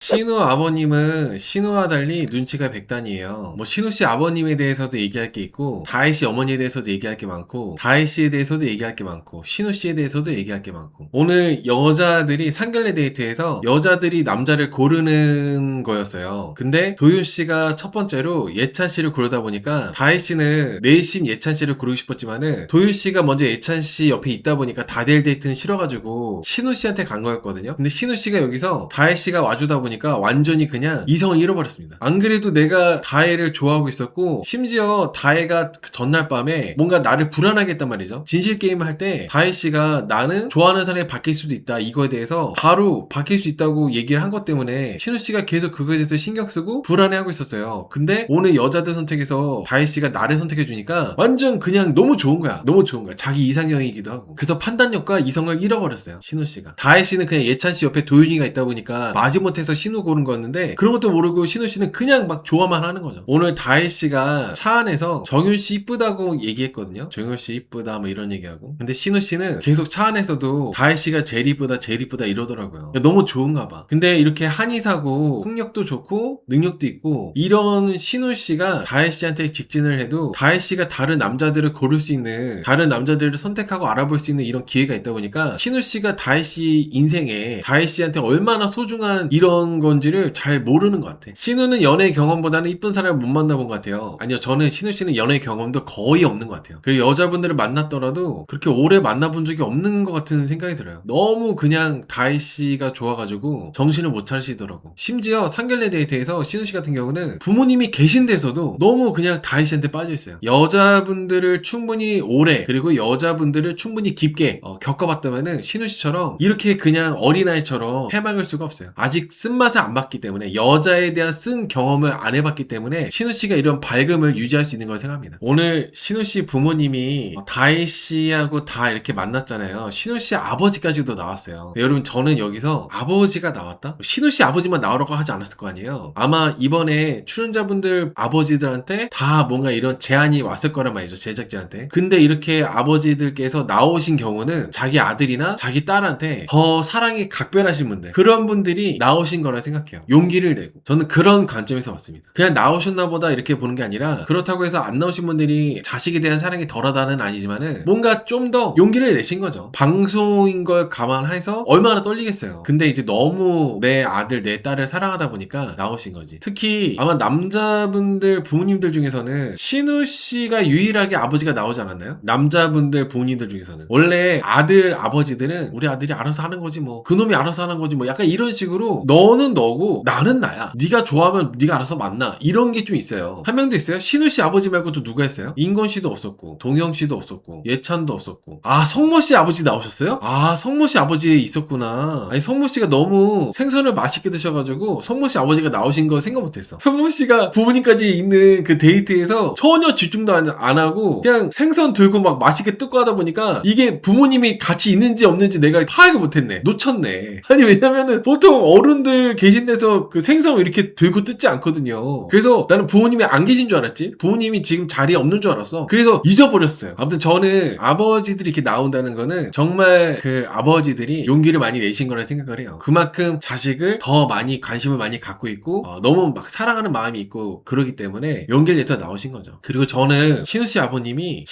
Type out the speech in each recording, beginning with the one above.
신우 아버님은 신우와 달리 눈치가 백단이에요. 뭐 신우 씨 아버님에 대해서도 얘기할 게 있고, 다혜 씨 어머니에 대해서도 얘기할 게 많고, 다혜 씨에 대해서도 얘기할 게 많고, 신우 씨에 대해서도 얘기할 게 많고. 오늘 여자들이 상견례 데이트에서 여자들이 남자를 고르는 거였어요. 근데 도윤 씨가 첫 번째로 예찬 씨를 고르다 보니까 다혜 씨는 내심 예찬 씨를 고르고 싶었지만은 도윤 씨가 먼저 예찬 씨 옆에 있다 보니까 다델 데이트는 싫어가지고 신우 씨한테 간 거였거든요. 근데 신우 씨가 여기서 다혜 씨가 와주다 보니까 완전히 그냥 이성을 잃어버렸습니다. 안 그래도 내가 다혜를 좋아하고 있었고, 심지어 다혜가 그 전날 밤에 뭔가 나를 불안하게 했단 말이죠. 진실 게임을 할 때 다혜 씨가 나는 좋아하는 사람이 바뀔 수도 있다, 이거에 대해서 바로 바뀔 수 있다고 얘기를 한 것 때문에 신우 씨가 계속 그거에 대해서 신경 쓰고 불안해하고 있었어요. 근데 오늘 여자들 선택에서 다혜 씨가 나를 선택해 주니까 완전 그냥 너무 좋은 거야. 너무 좋은 거야. 자기 이상형이기도 하고. 그래서 판단력과 이성을 잃어버렸어요, 신우 씨가. 다혜 씨는 그냥 예찬 씨 옆에 도윤이가 있다 보니까 마지못해서 신우 고른 거였는데, 그런 것도 모르고 신우 씨는 그냥 막 좋아만 하는 거죠. 오늘 다혜 씨가 차 안에서 정윤 씨 이쁘다고 얘기했거든요. 정윤 씨 이쁘다 뭐 이런 얘기하고. 근데 신우 씨는 계속 차 안에서도 다혜 씨가 제일 이쁘다 제일 이쁘다 이러더라고요. 너무 좋은가 봐. 근데 이렇게 한의사고 폭력도 좋고 능력도 있고 이런 신우 씨가 다혜 씨한테 직진을 해도 다혜 씨가 다른 남자들을 고를 수 있는, 다른 남자들을 선택하고 알아볼 수 있는 이런 기회가 있다 보니까 신우 씨가 다혜 씨 인생에 다혜 씨한테 얼마나 소중한 이런 건지를 잘 모르는 것 같아. 신우는 연애 경험보다는 이쁜 사람을 못 만나본 것 같아요. 아니요, 저는 신우 씨는 연애 경험도 거의 없는 것 같아요. 그리고 여자분들을 만났더라도 그렇게 오래 만나본 적이 없는 것 같은 생각이 들어요. 너무 그냥 다혜 씨가 좋아가지고 정신을 못 차리시더라고. 심지어 상견례 데이트에서 신우 씨 같은 경우는 부모님이 계신 데서도 너무 그냥 다혜 씨한테 빠져있어요. 여자분들을 충분히 오래, 그리고 여자분들을 충분히 깊게 겪어봤다면은 신우 씨처럼 이렇게 그냥 어린아이처럼 해맑을 수가 없어요. 아직 쓴맛을 안 봤기 때문에, 여자에 대한 쓴 경험을 안 해봤기 때문에 신우 씨가 이런 밝음을 유지할 수 있는 걸 생각합니다. 오늘 신우 씨 부모님이 다혜 씨하고 다 이렇게 만났잖아요. 신우 씨 아버지까지도 나왔어요. 네, 여러분, 저는 여기서 아버지가 나왔다? 신우 씨 아버지만 나오라고 하지 않았을 거 아니에요. 아마 이번에 출연자분들 아버지들한테 다 뭔가 이런 제안이 왔을 거란 말이죠, 제작진한테. 근데 이렇게 아버지들께서 나오신 경우는 자기 아들이나 자기 딸한테 더 사랑이 각별하신 분들, 그런 분들이 나오신 거라 생각해요. 용기를 내고. 저는 그런 관점에서 봤습니다. 그냥 나오셨나 보다 이렇게 보는 게 아니라, 그렇다고 해서 안 나오신 분들이 자식에 대한 사랑이 덜하다는 아니지만은 뭔가 좀 더 용기를 내신 거죠. 방송인 걸 감안해서 얼마나 떨리겠어요. 근데 이제 너무 내 아들 내 딸을 사랑하다 보니까 나오신 거지. 특히 아마 남자분들 부모님들 중에서는 신우 씨가 유일하게 아버지가 나오지 않았나요? 남자분들 부모님들 중에서는 원래 아들 아버지들은 우리 아들이 알아서 하는 거지 뭐, 그놈이 알아서 하는 거지 뭐, 약간 이런 식으로 너는 너고 나는 나야, 네가 좋아하면 네가 알아서 만나, 이런 게 좀 있어요. 한 명도 있어요? 신우 씨 아버지 말고 또 누가 했어요? 인건 씨도 없었고, 동영 씨도 없었고, 예찬도 없었고. 아, 성모 씨 아버지 나오셨어요? 아, 성모 씨 아버지 있었구나. 아니, 성모 씨가 너무 생선을 맛있게 드셔가지고 성모 씨 아버지가 나오신 거 생각 못했어. 성모 씨가 부모님까지 있는 그 데이트에서 전혀 집중도 안 하고 그냥 생선 들고 막 맛있게 뜯고 하다 보니까 이게 부모님이 같이 있는지 없는지 내가 파악을 못했네. 놓쳤네. 아니, 왜냐면은 보통 어른들 계신 데서 그 생선 이렇게 들고 뜯지 않거든요. 그래서 나는 부모님이 안 계신 줄 알았지, 부모님이 지금 자리에 없는 줄 알았어. 그래서 잊어버렸어요. 아무튼 저는 아버지들이 이렇게 나온다는 거는 정말 그 아버지들이 용기를 많이 내신 거라 생각을 해요. 그만큼 자식을 더 많이 관심을 많이 갖고 있고 너무 막 사랑하는 마음이 있고 그러기 때문에 용기를 내서 나오신 거죠. 그리고 저는 신우 씨 아버님이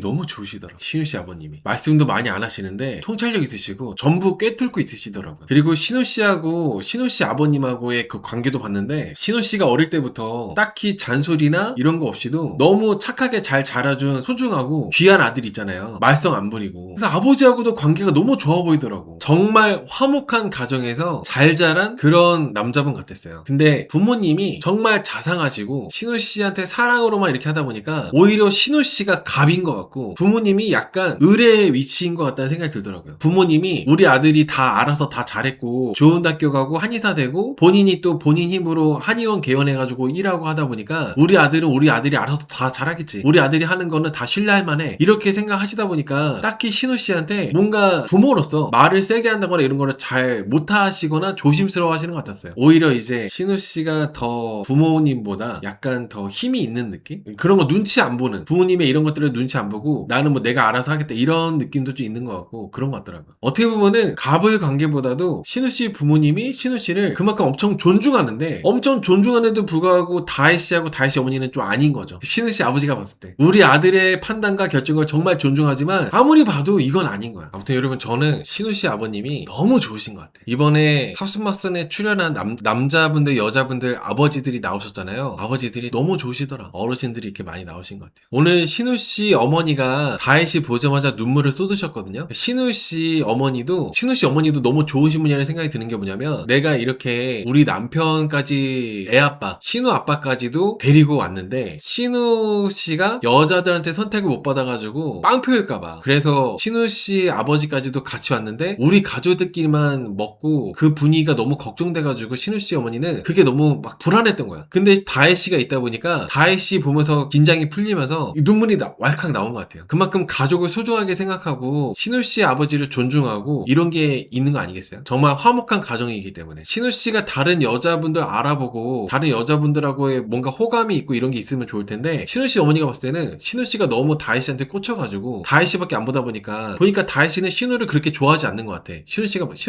너무 좋으시더라고요. 신우 씨 아버님이 말씀도 많이 안 하시는데 통찰력 있으시고 전부 꿰뚫고 있으시더라고요. 그리고 신우 씨하고 신우 씨 아버님하고의 그 관계도 봤는데, 신우 씨가 어릴 때부터 딱히 잔소리나 이런 거 없이도 너무 착하게 잘 자라준 소중하고 귀한 아들 있잖아요. 말썽 안 부리고. 그래서 아버지하고도 관계가 너무 좋아 보이더라고. 정말 화목한 가정에서 잘 자란 그런 남자분 같았어요. 근데 부모님이 정말 자상하시고 신우 씨한테 사랑으로만 이렇게 하다 보니까 오히려 신우 씨가 갑인 것 같고 부모님이 약간 의뢰의 위치인 것 같다는 생각이 들더라고요. 부모님이 우리 아들이 다 알아서 다 잘했고 좋은 대학교 가고 한의사 되고 본인이 또 본인 힘으로 한의원 개원해가지고 일하고 하다 보니까 우리 아들은 우리 아들이 알아서 다 잘하겠지, 우리 아들이 하는 거는 다 신뢰할 만해, 이렇게 생각하시다 보니까 딱히 신우 씨한테 뭔가 부모로서 말을 세게 한다거나 이런 거를 잘 못하시거나 조심스러워 하시는 것 같았어요. 오히려 이제 신우 씨가 더 부모님보다 약간 더 힘이 있는 느낌? 그런 거 눈치 안 보는, 부모님의 이런 것들을 눈치 안 보고 나는 뭐 내가 알아서 하겠다 이런 느낌도 좀 있는 것 같고 그런 것 같더라고요. 어떻게 보면은 갑을 관계보다도 신우 씨 부모님이 신우 씨를 그만큼 엄청 존중하는데, 엄청 존중하는데도 불구하고 다혜 씨하고 다혜 씨 어머니는 좀 아닌 거죠. 신우 씨 아버지가 봤을 때 우리 아들의 판단과 결정을 정말 존중하지만 아무리 봐도 이건 아닌 거야. 아무튼 여러분, 저는 신우 씨 아버님이 너무 좋으신 것 같아요. 이번에 하우스마슨에 출연한 남자분들 여자분들 아버지들이 나오셨잖아요. 아버지들이 너무 좋으시더라. 어르신들이 이렇게 많이 나오신 것 같아요. 오늘 신우 씨 어머니가 다혜 씨 보자마자 눈물을 쏟으셨거든요. 신우 씨 어머니도 너무 좋으신 분이라는 생각이 드는 게 뭐냐면, 내가 이렇게 우리 남편까지 애아빠 신우 아빠까지도 데리고 왔는데 신우 씨가 여자들한테 선택을 못 받아가지고 빵표일까봐, 그래서 신우 씨 아버지까지도 같이 왔는데 우리 가족들끼리만 먹고 그 분위기가 너무 걱정돼가지고 신우 씨 어머니는 그게 너무 막 불안했던 거야. 근데 다혜 씨가 있다 보니까 다혜 씨 보면서 긴장이 풀리면서 눈물이 왈칵 나온 것 같아요. 그만큼 가족을 소중하게 생각하고 신우 씨 아버지를 존중하고 이런 게 있는 거 아니겠어요? 정말 화목한 가정이기 때문에 신우 씨가 다른 여자분들 알아보고 다른 여자분들하고의 뭔가 호감이 있고 이런 게 있으면 좋을 텐데, 신우 씨 어머니가 봤을 때는 신우 씨가 너무 다혜 씨한테 꽂혀가지고 다혜 씨밖에 안 보다 보니까 다혜 씨는 신우를 그렇게 좋아하지 않는 것 같아. 신우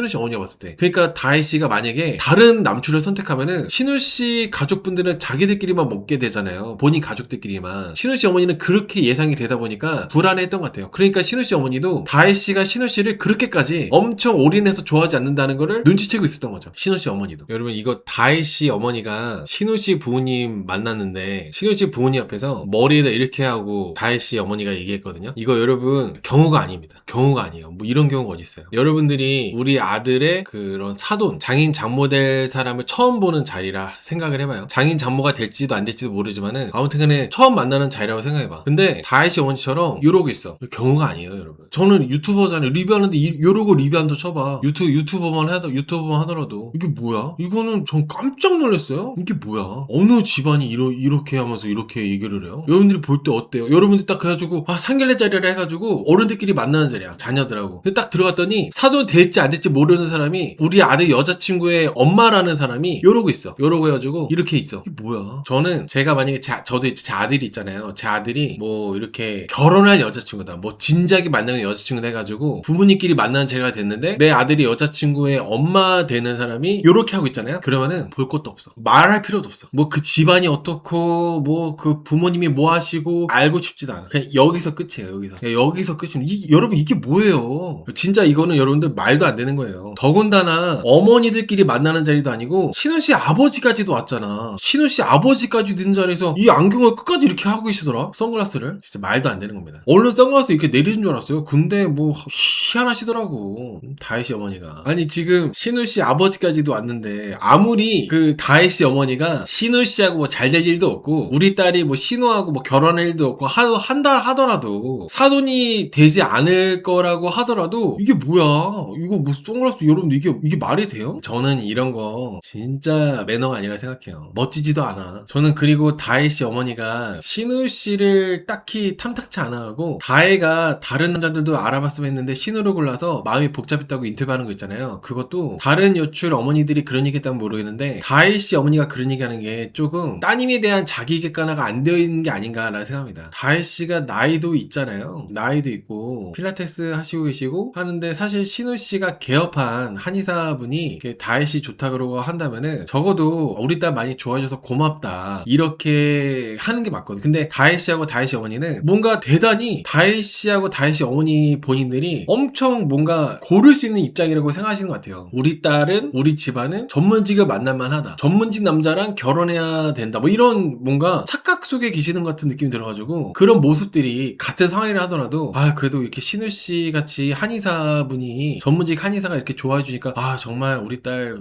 씨 어머니가 봤을 때. 그러니까 다혜 씨가 만약에 다른 남추를 선택하면은 신우 씨 가족분들은 자기들끼리만 먹게 되잖아요. 본인 가족들끼리만. 신우 씨 어머니는 그렇게 예상이 되다 보니까 불안해했던 것 같아요. 그러니까 신우 씨 어머니도 다혜 씨가 신우 씨를 그렇게까지 엄청 올인해서 좋아하지 않는다는 거를 눈치채고 있었던 거죠. 신우 씨 어머니도. 여러분, 이거 다혜 씨 어머니가 신우 씨 부모님 만났는데 신우 씨 부모님 앞에서 머리에다 이렇게 하고 다혜 씨 어머니가 얘기했거든요. 이거 여러분 경우가 아닙니다. 경우가 아니에요. 뭐 이런 경우가 어디 있어요. 여러분들이 우리 아들의 그런 사돈, 장인 장모 될 사람을 처음 보는 자리라 생각을 해봐요. 장인 장모가 될지도 안 될지도 모르지만은 아무튼 간에 처음 만나는 자리라고 생각해봐. 근데 다혜 씨 어머니처럼 이러고 있어. 경우가 아니에요, 여러분. 저는 유튜버잖아요. 리뷰하는데 이러고 리뷰한다 쳐봐. 유튜버만 하더라도 이게 뭐야? 이거는 전 깜짝 놀랐어요. 이게 뭐야? 어느 집안이 이렇게 하면서 이렇게 얘기를 해요? 여러분들이 볼 때 어때요? 여러분들이 딱 해가지고 상견례 자리를 해가지고 어른들끼리 만나는 자리야, 자녀들하고. 근데 딱 들어갔더니 사돈 될지 안 될지 모르는 사람이 우리 아들 여자친구의 엄마라는 사람이 이러고 있어. 이러고 해가지고 이렇게 있어. 이게 뭐야? 저는 제가 만약에 저도 제 아들이 있잖아요. 제 아들이 뭐 이렇게 결혼할 여자친구다, 뭐 진작에 만나는 여자친구다 해가지고 부모님끼리 만나는 자리가 됐는데 내 아들이 여자친구의 엄마 되는 사람이 이렇게 하고 있잖아요. 그러면은 볼 것도 없어. 말할 필요도 없어. 뭐 그 집안이 어떻고 뭐 그 부모님이 뭐 하시고 알고 싶지도 않아. 그냥 여기서 끝이에요. 여기서 끝이면 여러분, 이게 뭐예요? 진짜 이거는 여러분들 말도 안 되는 거예요. 더군다나 어머니들끼리 만나는 자리도 아니고 신우 씨 아버지까지도 왔잖아. 신우 씨 아버지까지 있는 자리에서 이 안경을 끝까지 이렇게 하고 계시더라. 선글라스를. 진짜 말도 안 되는 겁니다. 얼른 선글라스 이렇게 내리는 줄 알았어요. 근데 뭐 희한하시더라고, 다혜 씨 어머니가. 아니, 지금 신우 씨 아버지까지도 왔는데 아무리 그 다혜 씨 어머니가 신우 씨하고 뭐 잘 될 일도 없고 우리 딸이 뭐 신우하고 뭐 결혼할 일도 없고 한 달 하더라도 사돈이 되지 않을 거라고 하더라도 이게 뭐야? 이거 뭐 선글라스, 여러분들 이게 말이 돼요? 저는 이런 거 진짜 매너가 아니라 생각해요. 멋지지도 않아. 저는. 그리고 다혜 씨 어머니가 신우 씨를 딱히 탐탁치 않아 하고 다혜가 다른 남자들도 알아봤으면 했는데 신우를 골라서 마음이 복잡했다고 인터뷰하는 거 있잖아요. 그것도 다른 여출 어머니들이 그런 얘기 했다면 모르겠는데 다혜 씨 어머니가 그런 얘기 하는 게 조금 따님에 대한 자기 객관화가 안 되어 있는 게 아닌가라는 생각합니다. 다혜 씨가 나이도 있잖아요. 나이도 있고 필라테스 하시고 계시고 하는데, 사실 신우 씨가 개업한 한의사분이 다혜 씨 좋다 그러고 한다면은 적어도 우리 딸 많이 좋아져서 고맙다 이렇게 하는 게 맞거든. 근데 다혜 씨하고 다혜 씨 어머니는 뭔가 대단히 다혜 씨하고 다혜 씨 어머니 본인들이 엄청 뭔가 고를 수 있는 입장이라고 생각하시는 것 같아요. 우리 딸은, 우리 집안은 전문직을 만날만 하다, 전문직 남자랑 결혼해야 된다, 뭐 이런 뭔가 착각 속에 계시는 것 같은 느낌이 들어가지고, 그런 모습들이 같은 상황이라 하더라도 그래도 이렇게 신우 씨 같이 한의사분이, 전문직 한의사가 이렇게 좋아해 주니까 정말 우리 딸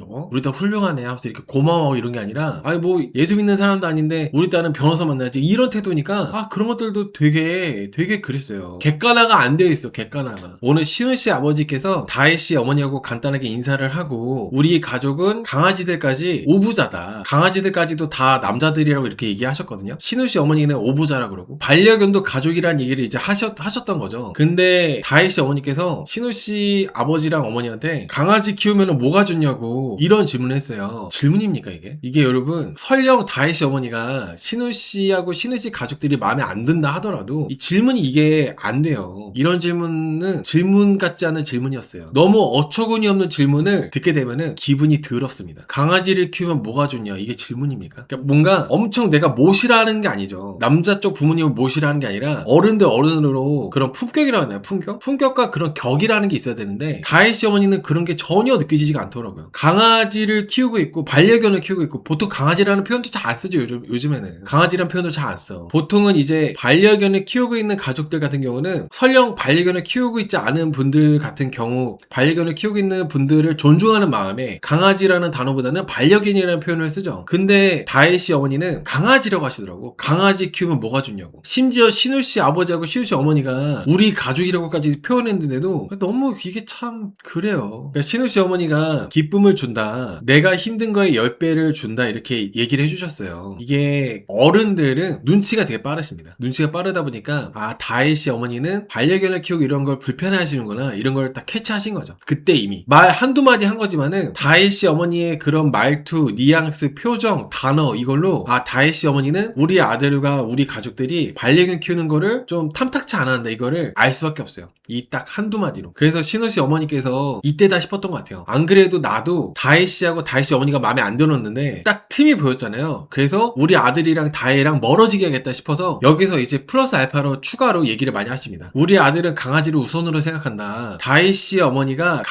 훌륭하네 하면서 이렇게 고마워하고 이런 게 아니라 뭐 예수 믿는 사람도 아닌데 우리 딸은 변호사 만나야지 이런 태도니까 그런 것들도 되게 그랬어요. 객관화가 안 되어 있어. 객관화가. 오늘 신우 씨 아버지께서 다혜 씨 어머니하고 간단하게 인사를 하고 우리 가족은 강아지들까지 오부자다, 강아지들까지도 다 남자들이라고 이렇게 얘기하셨거든요. 신우 씨 어머니는 오부자라 그러고 반려견도 가족이라는 얘기를 이제 하셨던 거죠. 근데 다혜 씨 어머니께서 신우 씨 아버지랑 어머니한테 강아지 키우면 뭐가 좋냐고 이런 질문을 했어요. 질문입니까 이게 여러분, 설령 다혜 씨 어머니가 신우 씨하고 신우 씨 가족들이 마음에 안 든다 하더라도 이 질문이 이게 안 돼요. 이런 질문은 질문 같지 않은 질문이었어요. 너무 어처구니 없는 질문을 듣게 되면은 기분이 더럽습니다. 강아지를 키우면 뭐가 좋냐 이게 질문입니까? 그러니까 뭔가 엄청 내가 모시라는 게 아니죠. 남자 쪽 부모님을 모시라는 게 아니라 어른들 어른으로 그런 품격이라고 하나요? 품격과 그런 격이라는 게 있어야 되는데 다혜 씨 어머니는 그런 게 전혀 느껴지지가 않더라고요. 강아지를 키우고 있고 반려견을 키우고 있고 보통 강아지라는 표현도 잘 안 쓰죠. 요즘에는 강아지라는 표현도 잘 안 써. 보통은 이제 반려견을 키우고 있는 가족들 같은 경우는 설령 반려견을 키우고 있지 않은 분들 같은 경우 반려견을 키우고 있는 분들을 존중하는 마음에 강아지라는 단어보다는 반려견이라는 표현을 쓰죠. 근데 다혜 씨 어머니는 강아지라고 하시더라고. 강아지 키우면 뭐가 좋냐고. 심지어 신우 씨 아버지하고 신우 씨 어머니가 우리 가족이라고까지 표현했는데도 너무 이게 참 그래요. 그러니까 신우 씨 어머니가 기쁨을 준다. 내가 힘든 거에 10배를 준다. 이렇게 얘기를 해주셨어요. 이게 어른들은 눈치가 되게 빠르십니다. 눈치가 빠르다 보니까 다혜 씨 어머니는 반려견을 키우고 이런 걸 불편해 하시는구나. 이런 걸 딱 캐치하신 거죠. 그때 이미 말 한두 마디 한 거지만은 다혜 씨 어머니의 그런 말투, 뉘앙스, 표정, 단어 이걸로 다혜 씨 어머니는 우리 아들과 우리 가족들이 반려견 키우는 거를 좀 탐탁치 않아 한다. 이거를 알 수밖에 없어요. 이 딱 한두 마디로. 그래서 신우 씨 어머니께서 이때다 싶었던 것 같아요. 안 그래도 나도 다혜 씨하고 다혜 씨 어머니가 마음에 안 들었는데 딱 틈이 보였잖아요. 그래서 우리 아들이랑 다혜랑 멀어지게 하겠다 싶어서 여기서 이제 플러스 알파로 추가로 얘기를 많이 하십니다. 우리 아들은 강아지를 우선으로 생각한다. 다혜 씨 어머니가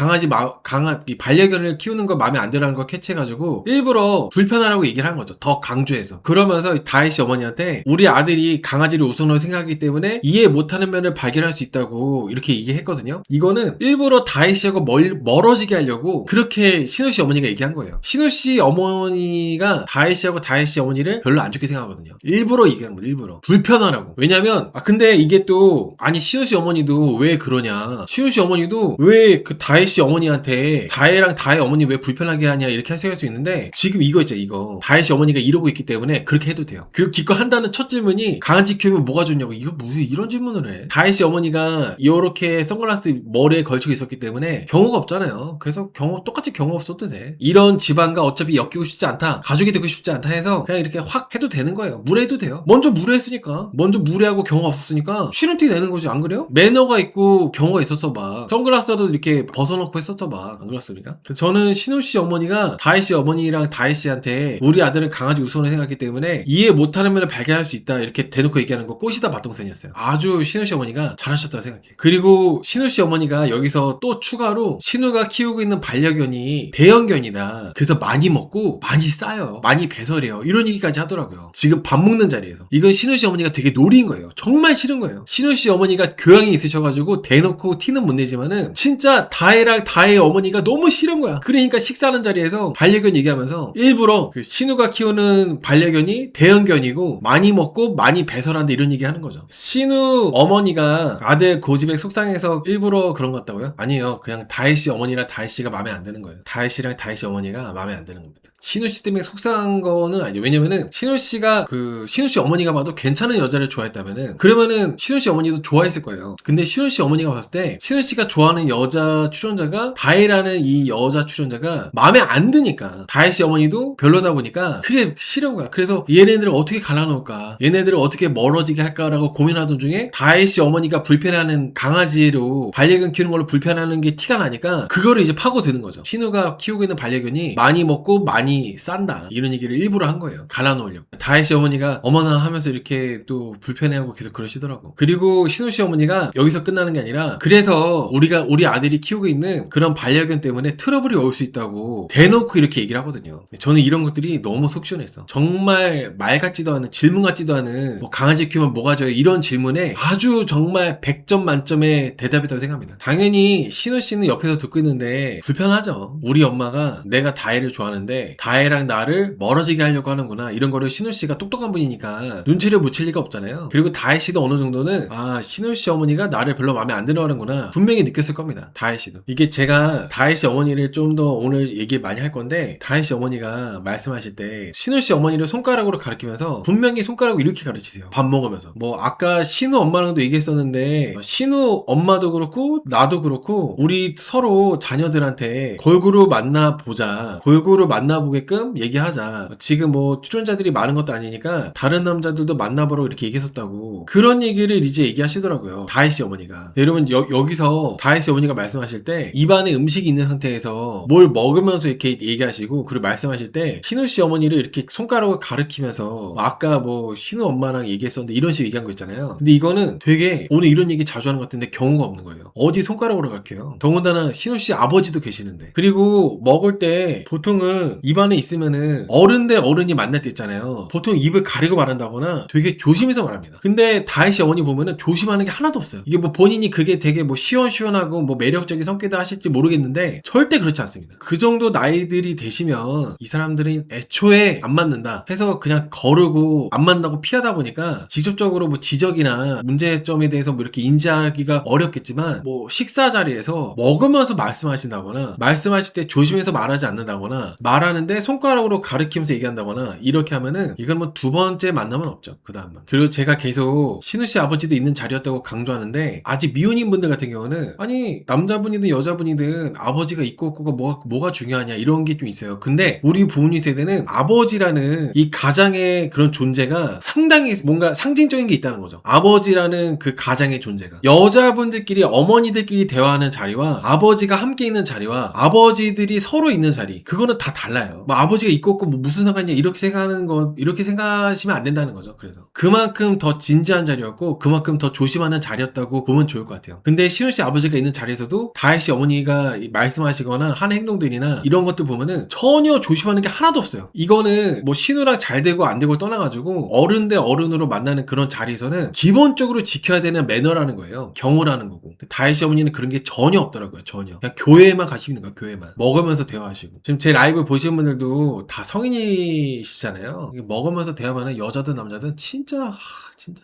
반려견을 키우는 거 마음에 안 들어하는 거 캐치해가지고 일부러 불편하라고 얘기를 한 거죠. 더 강조해서. 그러면서 다혜 씨 어머니한테 우리 아들이 강아지를 우선으로 생각하기 때문에 이해 못하는 면을 발견할 수 있다고 이렇게 얘기했거든요. 이거는 일부러 다혜 씨하고 멀어지게 하려고 그렇게 신우 씨 어머니가 얘기한 거예요. 신우 씨 어머니가 다혜 씨하고 다혜 씨 어머니를 별로 안 좋게 생각하거든요. 일부러 얘기하는 거예요. 일부러. 불편하라고. 왜냐면 근데 이게 또 신우 씨 어머니도 왜 그러냐. 신우 씨 어머니도 왜 그 다혜 씨 어머니한테 다혜랑 다혜 어머니 왜 불편하게 하냐 이렇게 생각할 수 있는데 지금 이거 있죠. 이거. 다혜 씨 어머니가 이러고 있기 때문에 그렇게 해도 돼요. 그리고 기껏 한다는 첫 질문이 강아지 키우면 뭐가 좋냐고. 이거 무슨 이런 질문을 해. 다혜 씨 어머니가 이렇게 선글라스 머리에 걸치고 있었기 때문에 경우가 없잖아요. 그래서 똑같이 경우 없어도 돼. 이런 집안과 어차피 엮이고 싶지 않다. 가족이 되고 싶지 않다 해서 그냥 이렇게 확 해도 되는 거예요. 무례해도 돼요. 먼저 무례했으니까. 먼저 무례하고 경우가 없었으니까 싫은 티 내는 거지. 안 그래요? 매너가 있고 경우가 있었어 봐. 선글라스라도 이렇게 벗어놓고 했었어 봐. 안 그렇습니까? 그래서 저는 신우 씨 어머니가 다혜 씨 어머니랑 다혜 씨한테 우리 아들은 강아지 우선으로 생각하기 때문에 이해 못하는 면을 발견할 수 있다. 이렇게 대놓고 얘기하는 거 꽃이다 맛동산이었어요. 아주 신우 씨 어머니가 잘하셨다고 생각해. 그리고 신우 씨 어머니가 여기서 또 추가로 신우가 키우고 있는 반려견이 대형견이다. 그래서 많이 먹고 많이 싸요. 많이 배설해요. 이런 얘기까지 하더라고요. 지금 밥 먹는 자리에서. 이건 신우 씨 어머니가 되게 노린 거예요. 정말 싫은 거예요. 신우 씨 어머니가 교양이 있으셔가지고 대놓고 티는 못 내지만은 진짜 다혜랑 다혜 어머니가 너무 싫은 거야. 그러니까 식사하는 자리에서 반려견 얘기하면서 일부러 그 신우가 키우는 반려견이 대형견이고 많이 먹고 많이 배설한다 이런 얘기 하는 거죠. 신우 어머니가 아들 고집에 속상해서 일부러 그런 것 같다고요? 아니에요. 그냥 다혜 씨 어머니랑 다혜 씨가 마음에 안 드는 거예요. 다혜 씨랑 다혜 씨 어머니가 마음에 안 드는 겁니다. 신우 씨 때문에 속상한 거는 아니에요. 왜냐면은 신우 씨가 신우 씨 어머니가 봐도 괜찮은 여자를 좋아했다면은 그러면은 신우 씨 어머니도 좋아했을 거예요. 근데 신우 씨 어머니가 봤을 때 신우 씨가 좋아하는 여자 출연자가 다혜라는 이 여자 출연자가 마음에 안 드니까 다혜 씨 어머니도 별로다 보니까 그게 싫은 거야. 그래서 얘네들을 어떻게 갈라놓을까, 얘네들을 어떻게 멀어지게 할까라고 고민하던 중에 다혜 씨 어머니가 불편해하는 강아지로 반려견 키우는 걸로 불편해하는 게 티가 나니까 그거를 이제 파고드는 거죠. 신우가 키우고 있는 반려견이 많이 먹고 많이 싼다 이런 얘기를 일부러 한 거예요. 갈라놓으려고. 다혜 씨 어머니가 어머나 하면서 이렇게 또 불편해하고 계속 그러시더라고. 그리고 신우 씨 어머니가 여기서 끝나는 게 아니라 그래서 우리 아들이 키우고 있는 그런 반려견 때문에 트러블이 올 수 있다고 대놓고 이렇게 얘기를 하거든요. 저는 이런 것들이 너무 속 시원했어. 정말 말 같지도 않은 질문 같지도 않은 강아지 키우면 뭐가 져요 이런 질문에 아주 정말 100점 만점의 대답이라고 생각합니다. 당연히 신우 씨는 옆에서 듣고 있는데 불편하죠. 우리 엄마가 내가 다혜를 좋아하는데 다혜랑 나를 멀어지게 하려고 하는구나. 이런 거를 신우 씨가 똑똑한 분이니까 눈치를 못 챌 리가 없잖아요. 그리고 다혜 씨도 어느 정도는 신우 씨 어머니가 나를 별로 마음에 안 들어 하는구나. 분명히 느꼈을 겁니다. 다혜 씨도. 이게 제가 다혜 씨 어머니를 좀 더 오늘 얘기 많이 할 건데 다혜 씨 어머니가 말씀하실 때 신우 씨 어머니를 손가락으로 가리키면서 분명히 손가락으로 이렇게 가르치세요. 밥 먹으면서. 아까 신우 엄마랑도 얘기했었는데 신우 엄마도 그렇고 나도 그렇고 우리 서로 자녀들한테 골고루 만나보자. 골고루 만나보고 만나보게끔 얘기하자. 지금 뭐 출연자들이 많은 것도 아니니까 다른 남자들도 만나보라고 이렇게 얘기했었다고. 그런 얘기를 이제 얘기하시더라고요. 다혜씨 어머니가. 네, 여러분 여기서 다혜씨 어머니가 말씀하실 때 입안에 음식이 있는 상태에서 뭘 먹으면서 이렇게 얘기하시고 그리고 말씀하실 때 신우씨 어머니를 이렇게 손가락을 가리키면서 아까 뭐 신우 엄마랑 얘기했었는데 이런 식으로 얘기한 거 있잖아요. 근데 이거는 되게 오늘 이런 얘기 자주 하는 것 같은데 경우가 없는 거예요. 어디 손가락으로 가르쳐요. 더군다나 신우씨 아버지도 계시는데. 그리고 먹을 때 보통은 입안에 있으면은 어른 대 어른이 만날 때 있잖아요. 보통 입을 가리고 말한다거나 되게 조심해서 말합니다. 근데 다혜씨 어머니 보면은 조심하는 게 하나도 없어요. 이게 뭐 본인이 그게 되게 뭐 시원시원하고 뭐 매력적인 성격이다 하실지 모르겠는데 절대 그렇지 않습니다. 그 정도 나이들이 되시면 이 사람들은 애초에 안 맞는다 해서 그냥 거르고 안 만나고 피하다 보니까 직접적으로 뭐 지적이나 문제점에 대해서 뭐 이렇게 인지하기가 어렵겠지만 뭐 식사 자리에서 먹으면서 말씀하신다거나 말씀하실 때 조심해서 말하지 않는다거나 말하는데 손가락으로 가리키면서 얘기한다거나 이렇게 하면은 이건 뭐 두 번째 만남은 없죠. 그 다음은. 그리고 제가 계속 신우씨 아버지도 있는 자리였다고 강조하는데 아직 미혼인 분들 같은 경우는 아니 남자분이든 여자분이든 아버지가 있고 없고가 뭐가 중요하냐 이런 게 좀 있어요. 근데 우리 부모님 세대는 아버지라는 이 가장의 그런 존재가 상당히 뭔가 상징적인 게 있다는 거죠. 아버지라는 그 가장의 존재가 여자분들끼리 어머니들끼리 대화하는 자리와 아버지가 함께 있는 자리와 아버지들이 서로 있는 자리 그거는 다 달라요. 뭐 아버지가 있고 없고 뭐 무슨 상관이냐 이렇게 생각하는 거 이렇게 생각하시면 안 된다는 거죠. 그래서 그만큼 더 진지한 자리였고 그만큼 더 조심하는 자리였다고 보면 좋을 것 같아요. 근데 신우씨 아버지가 있는 자리에서도 다혜씨 어머니가 말씀하시거나 하는 행동들이나 이런 것들 보면은 전혀 조심하는 게 하나도 없어요. 이거는 뭐 신우랑 잘 되고 안 되고 떠나가지고 어른 대 어른으로 만나는 그런 자리에서는 기본적으로 지켜야 되는 매너라는 거예요. 경우라는 거고. 다혜씨 어머니는 그런 게 전혀 없더라고요. 전혀. 그냥 교회만 가시는 거예요. 교회만. 먹으면서 대화하시고. 지금 제 라이브 보시는 분들도 다 성인이시잖아요. 먹으면서 대화하면 여자든 남자든 진짜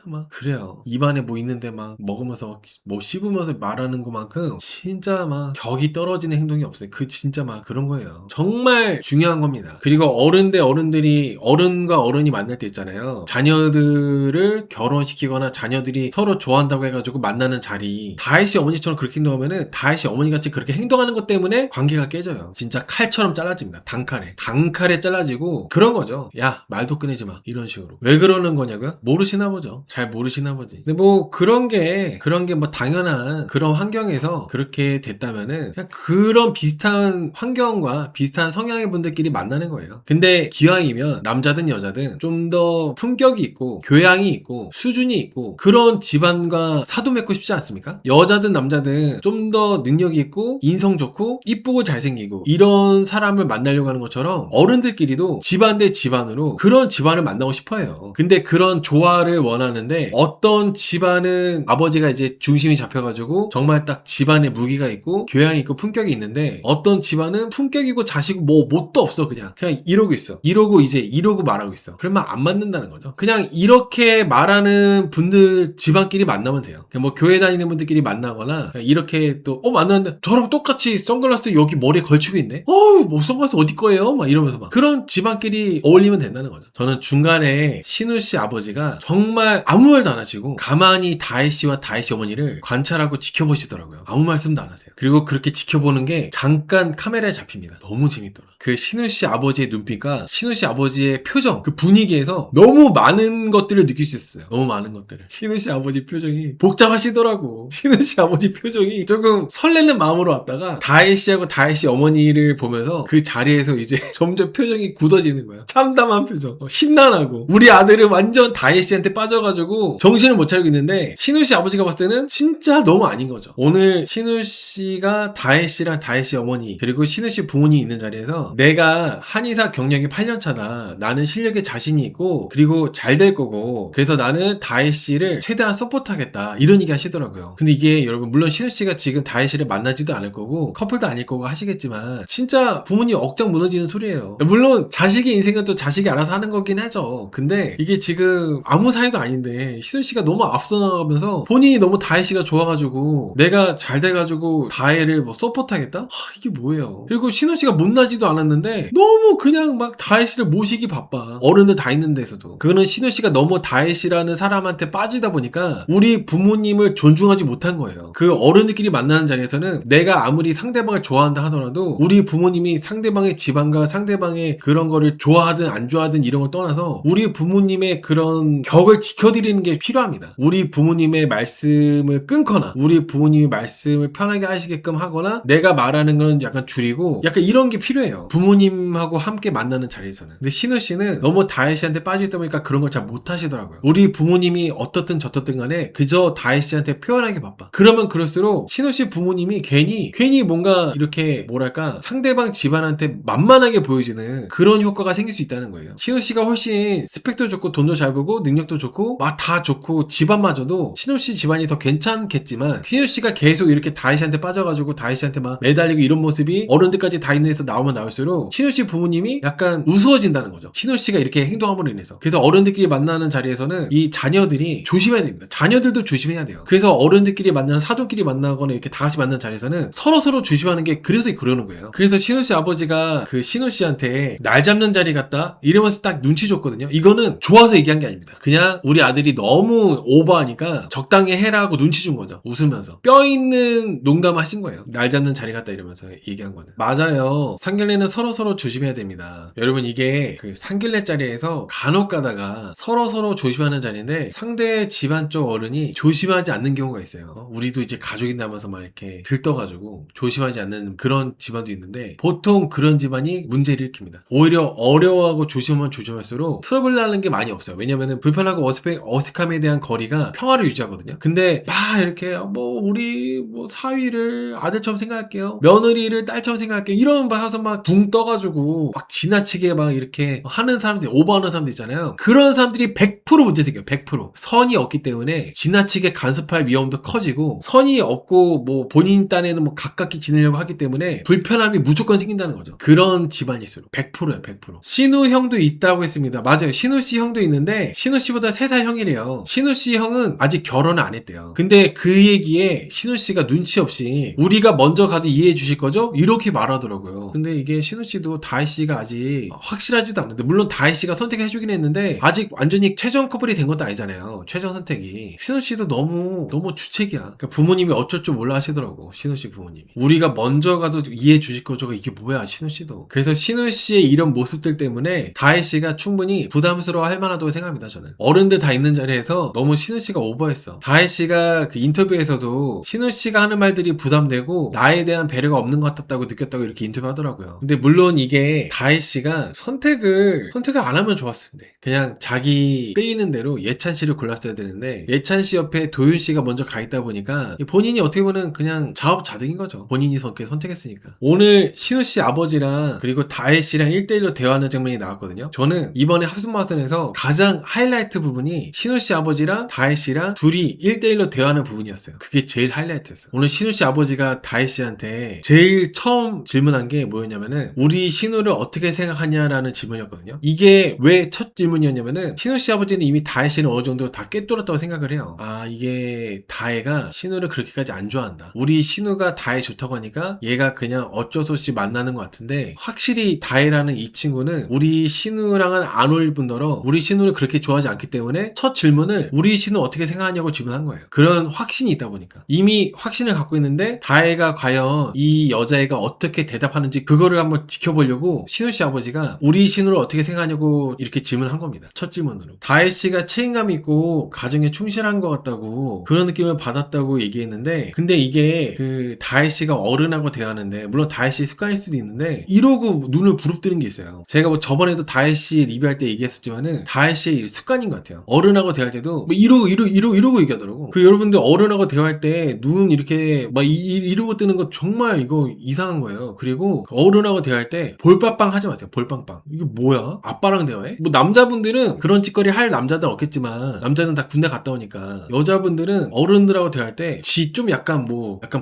막 그래요. 입안에 뭐 있는데 막 먹으면서 뭐 씹으면서 말하는 것만큼 진짜 막 격이 떨어지는 행동이 없어요. 그 진짜 막 그런 거예요. 정말 중요한 겁니다. 그리고 어른 대 어른들이 어른과 어른이 만날 때 있잖아요. 자녀들을 결혼시키거나 자녀들이 서로 좋아한다고 해가지고 만나는 자리 다혜씨 어머니처럼 그렇게 행동하면은 다혜씨 어머니같이 그렇게 행동하는 것 때문에 관계가 깨져요. 진짜 칼처럼 잘라집니다. 단칼에 잘라지고 그런 거죠. 야 말도 꺼내지 마 이런 식으로. 왜 그러는 거냐고요? 모르시나 보죠. 잘 모르시나 보지. 근데 뭐 그런 게 뭐 당연한 그런 환경에서 그렇게 됐다면은 그냥 그런 비슷한 환경과 비슷한 성향의 분들끼리 만나는 거예요. 근데 기왕이면 남자든 여자든 좀 더 품격이 있고 교양이 있고 수준이 있고 그런 집안과 사도 맺고 싶지 않습니까? 여자든 남자든 좀 더 능력이 있고 인성 좋고 이쁘고 잘생기고 이런 사람을 만나려고 하는 것처럼 어른들끼리도 집안 대 집안으로 그런 집안을 만나고 싶어요. 근데 그런 조화를 원하는데 어떤 집안은 아버지가 이제 중심이 잡혀가지고 정말 딱 집안에 무기가 있고 교양이 있고 품격이 있는데 어떤 집안은 품격이고 자식 뭐 뭣도 없어. 그냥 이러고 있어. 이러고 말하고 있어. 그러면 안 맞는다는 거죠. 그냥 이렇게 말하는 분들 집안끼리 만나면 돼요. 그냥 뭐 교회 다니는 분들끼리 만나거나 이렇게 또 만났는데 저랑 똑같이 선글라스 여기 머리에 걸치고 있네. 뭐 선글라스 어디 거예요? 막 이러면서 막 그런 집안끼리 어울리면 된다는 거죠. 저는 중간에 신우씨 아버지가 정말 아무 말도 안 하시고 가만히 다혜씨와 다혜씨 어머니를 관찰하고 지켜보시더라고요. 아무 말씀도 안 하세요. 그리고 그렇게 지켜보는 게 잠깐 카메라에 잡힙니다. 너무 재밌더라. 그 신우씨 아버지의 눈빛과 신우씨 아버지의 표정, 그 분위기에서 너무 많은 것들을 느낄 수 있어요. 너무 많은 것들을. 신우씨 아버지 표정이 복잡하시더라고. 신우씨 아버지 표정이 조금 설레는 마음으로 왔다가 다혜씨하고 다혜씨 어머니를 보면서 그 자리에서 이제 점점 표정이 굳어지는 거야. 참담한 표정. 심란하고. 우리 아들은 완전 다혜씨한테 빠져가지고 정신을 못 차리고 있는데 신우씨 아버지가 봤을 때는 진짜 너무 아닌 거죠. 오늘 신우씨가 다혜씨랑 다혜씨 어머니 그리고 신우씨 부모님이 있는 자리에서 내가 한의사 경력이 8년 차다. 나는 실력에 자신이 있고 그리고 잘 될 거고 그래서 나는 다혜씨를 최대한 서포트하겠다. 이런 얘기 하시더라고요. 근데 이게 여러분 물론 신우씨가 지금 다혜씨를 만나지도 않을 거고 커플도 아닐 거고 하시겠지만 진짜 부모님 억장 무너지는 소리예요. 물론 자식의 인생은 또 자식이 알아서 하는 거긴 하죠. 근데 이게 지금 아무 사이도 아닌데 신우씨가 너무 앞서 나가면서 본인이 너무 다혜씨가 좋아가지고 내가 잘 돼가지고 다혜를 뭐 서포트하겠다? 이게 뭐예요. 그리고 신우씨가 못나지도 않았는데 너무 그냥 막 다혜씨를 모시기 바빠. 어른들 다 있는 데서도. 그거는 신우씨가 너무 다혜씨라는 사람한테 빠지다 보니까 우리 부모님을 존중하지 못한 거예요. 그 어른들끼리 만나는 자리에서는 내가 아무리 상대방을 좋아한다 하더라도 우리 부모님이 상대방의 집안과 상대방과 상대방의 그런 거를 좋아하든 안 좋아하든 이런 걸 떠나서 우리 부모님의 그런 격을 지켜드리는 게 필요합니다. 우리 부모님의 말씀을 끊거나 우리 부모님의 말씀을 편하게 하시게끔 하거나 내가 말하는 건 약간 줄이고 약간 이런 게 필요해요. 부모님하고 함께 만나는 자리에서는. 근데 신우 씨는 너무 다혜 씨한테 빠져있다 보니까 그런 걸 잘 못하시더라고요. 우리 부모님이 어떻든 저떻든 간에 그저 다혜 씨한테 표현하기 바빠. 그러면 그럴수록 신우 씨 부모님이 괜히 뭔가 이렇게 뭐랄까 상대방 집안한테 만만하게 보여지는 그런 효과가 생길 수 있다는 거예요. 신우 씨가 훨씬 스펙도 좋고 돈도 잘 벌고 능력도 좋고 막 다 좋고 집안마저도 신우 씨 집안이 더 괜찮겠지만 신우 씨가 계속 이렇게 다혜 씨한테 빠져가지고 다혜 씨한테 막 매달리고 이런 모습이 어른들까지 다 있는 데서 나오면 나올수록 신우 씨 부모님이 약간 우스워진다는 거죠. 신우 씨가 이렇게 행동함으로 인해서. 그래서 어른들끼리 만나는 자리에서는 이 자녀들이 조심해야 됩니다. 자녀들도 조심해야 돼요. 그래서 어른들끼리 만나는 사돈끼리 만나거나 이렇게 다 같이 만나는 자리에서는 서로 조심하는 게 그래서 그러는 거예요. 그래서 신우 씨 아버지가 그 신우 씨한테 날 잡는 자리 같다 이러면서 딱 눈치 줬거든요. 이거는 좋아서 얘기한 게 아닙니다. 그냥 우리 아들이 너무 오버하니까 적당히 해라 하고 눈치 준 거죠. 웃으면서 뼈 있는 농담 하신 거예요. 날 잡는 자리 같다 이러면서 얘기한 거는. 맞아요. 상견례는 서로 조심해야 됩니다. 여러분 이게 그 상견례 자리에서 간혹 가다가 서로 조심하는 자리인데 상대 집안 쪽 어른이 조심하지 않는 경우가 있어요. 우리도 이제 가족이 남아서 막 이렇게 들떠가지고 조심하지 않는 그런 집안도 있는데 보통 그런 집안이 문제를 일으킵니다. 오히려 어려워하고 조심하면 조심할수록 트러블 나는 게 많이 없어요. 왜냐면은 불편하고 어색함에 대한 거리가 평화를 유지하거든요. 근데 막 이렇게 뭐 우리 뭐 사위를 아들처럼 생각할게요. 며느리를 딸처럼 생각할게요. 이런 봐서 막 붕 떠가지고 막 지나치게 막 이렇게 하는 사람들, 오버하는 사람들 있잖아요. 그런 사람들이 100% 문제 생겨요. 100%. 선이 없기 때문에 지나치게 간섭할 위험도 커지고 선이 없고 뭐 본인 딴에는 뭐 가깝게 지내려고 하기 때문에 불편함이 무조건 생긴다는 거죠. 그런 집안일수록 100%예요. 100%. 신우 형도 있다고 했습니다. 맞아요. 신우 씨 형도 있는데 신우 씨보다 3살 형이래요. 신우 씨 형은 아직 결혼을 안 했대요. 근데 그 얘기에 신우 씨가 눈치 없이 우리가 먼저 가도 이해해 주실 거죠? 이렇게 말하더라고요. 근데 이게 신우 씨도 다혜 씨가 아직 확실하지도 않는데 물론 다혜 씨가 선택해 주긴 했는데 아직 완전히 최종 커플이 된 것도 아니잖아요. 최종 선택이. 신우 씨도 너무 주책이야. 그러니까 부모님이 어쩔 줄 몰라 하시더라고. 신우 씨 부모님이. 우리가 먼저 가도 이해해 주실 거죠? 이게 뭐야 신우 씨도. 그래서 신우 씨의 이런 모습들 때문에 다혜 씨가 충분히 부담스러워 할 만하다고 생각합니다. 저는. 어른들 다 있는 자리에서 너무 신우 씨가 오버했어. 다혜 씨가 그 인터뷰에서도 신우 씨가 하는 말들이 부담되고 나에 대한 배려가 없는 것 같았다고 느꼈다고 이렇게 인터뷰하더라고요. 근데 물론 이게 다혜 씨가 선택을 안 하면 좋았을 텐데 그냥 자기 끌리는 대로 예찬 씨를 골랐어야 되는데 예찬 씨 옆에 도윤 씨가 먼저 가 있다 보니까 본인이 어떻게 보면 그냥 자업자득인 거죠. 본인이 선택했으니까. 오늘 신우 씨 아버지랑 그리고 다혜 씨랑 1대1로 대화하는 장면이 나왔거든요. 저는 이번에 합승마선에서 가장 하이라이트 부분이 신우 씨 아버지랑 다혜 씨랑 둘이 1대1로 대화하는 부분이었어요. 그게 제일 하이라이트였어요. 오늘 신우 씨 아버지가 다혜 씨한테 제일 처음 질문한 게 뭐였냐면은 우리 신우를 어떻게 생각하냐라는 질문이었거든요. 이게 왜 첫 질문이었냐면은 신우 씨 아버지는 이미 다혜 씨는 어느 정도 다 꿰뚫었다고 생각을 해요. 아 이게 다혜가 신우를 그렇게까지 안 좋아한다. 우리 신우가 다혜 좋다고 하니까 얘가 그냥 어쩔 수 없이 만나는 것 같은데 확실히 다혜라는 이 친구는 우리 신우랑은 안 어울릴 뿐더러 우리 신우를 그렇게 좋아하지 않기 때문에 첫 질문을 우리 신우 어떻게 생각하냐고 질문한 거예요. 그런 확신이 있다 보니까 이미 확신을 갖고 있는데 다혜가 과연 이 여자애가 어떻게 대답하는지 그거를 한번 지켜보려고 신우 씨 아버지가 우리 신우를 어떻게 생각하냐고 이렇게 질문한 겁니다. 첫 질문으로. 다혜 씨가 책임감 있고 가정에 충실한 것 같다고 그런 느낌을 받았다고 얘기했는데 근데 이게 그 다혜 씨가 어른하고 대하는데 물론 다혜 씨 습관일 수도 있는데 이러고 눈을 부릅뜨는 게 있어요. 제가 뭐 저번에도 다혜 씨 리뷰할 때 얘기했었지만은 다혜 씨의 습관인 것 같아요. 어른하고 대할 때도 뭐 이러고 얘기하더라고. 그 여러분들 어른하고 대화할 때 눈 이렇게 막 이러고 뜨는 거 정말 이거 이상한 거예요. 그리고 어른하고 대화할 때 볼빵빵 하지 마세요. 볼빵빵. 이게 뭐야? 아빠랑 대화해? 뭐 남자분들은 그런 짓거리 할 남자들 없겠지만 남자는 다 군대 갔다 오니까 여자분들은 어른들하고 대화할 때 지 좀 약간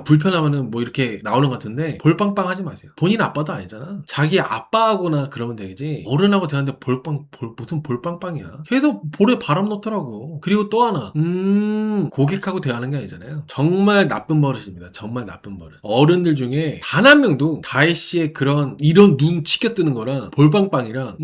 불편하면은 뭐 이렇게 나오는 것 같은데 볼빵빵 하지 마세요. 본인 아빠도 아니잖아. 자기 아빠하고나 그러면 되지. 어른하고 대화하는데 무슨 볼빵빵이야. 계속 볼에 바람 넣더라고. 그리고 또 하나 고객하고 대화하는 게 아니잖아요. 정말 나쁜 버릇입니다. 정말 나쁜 버릇. 어른들 중에 단 한 명도 다혜 씨의 이런 눈 치켜뜨는 거랑 볼빵빵이랑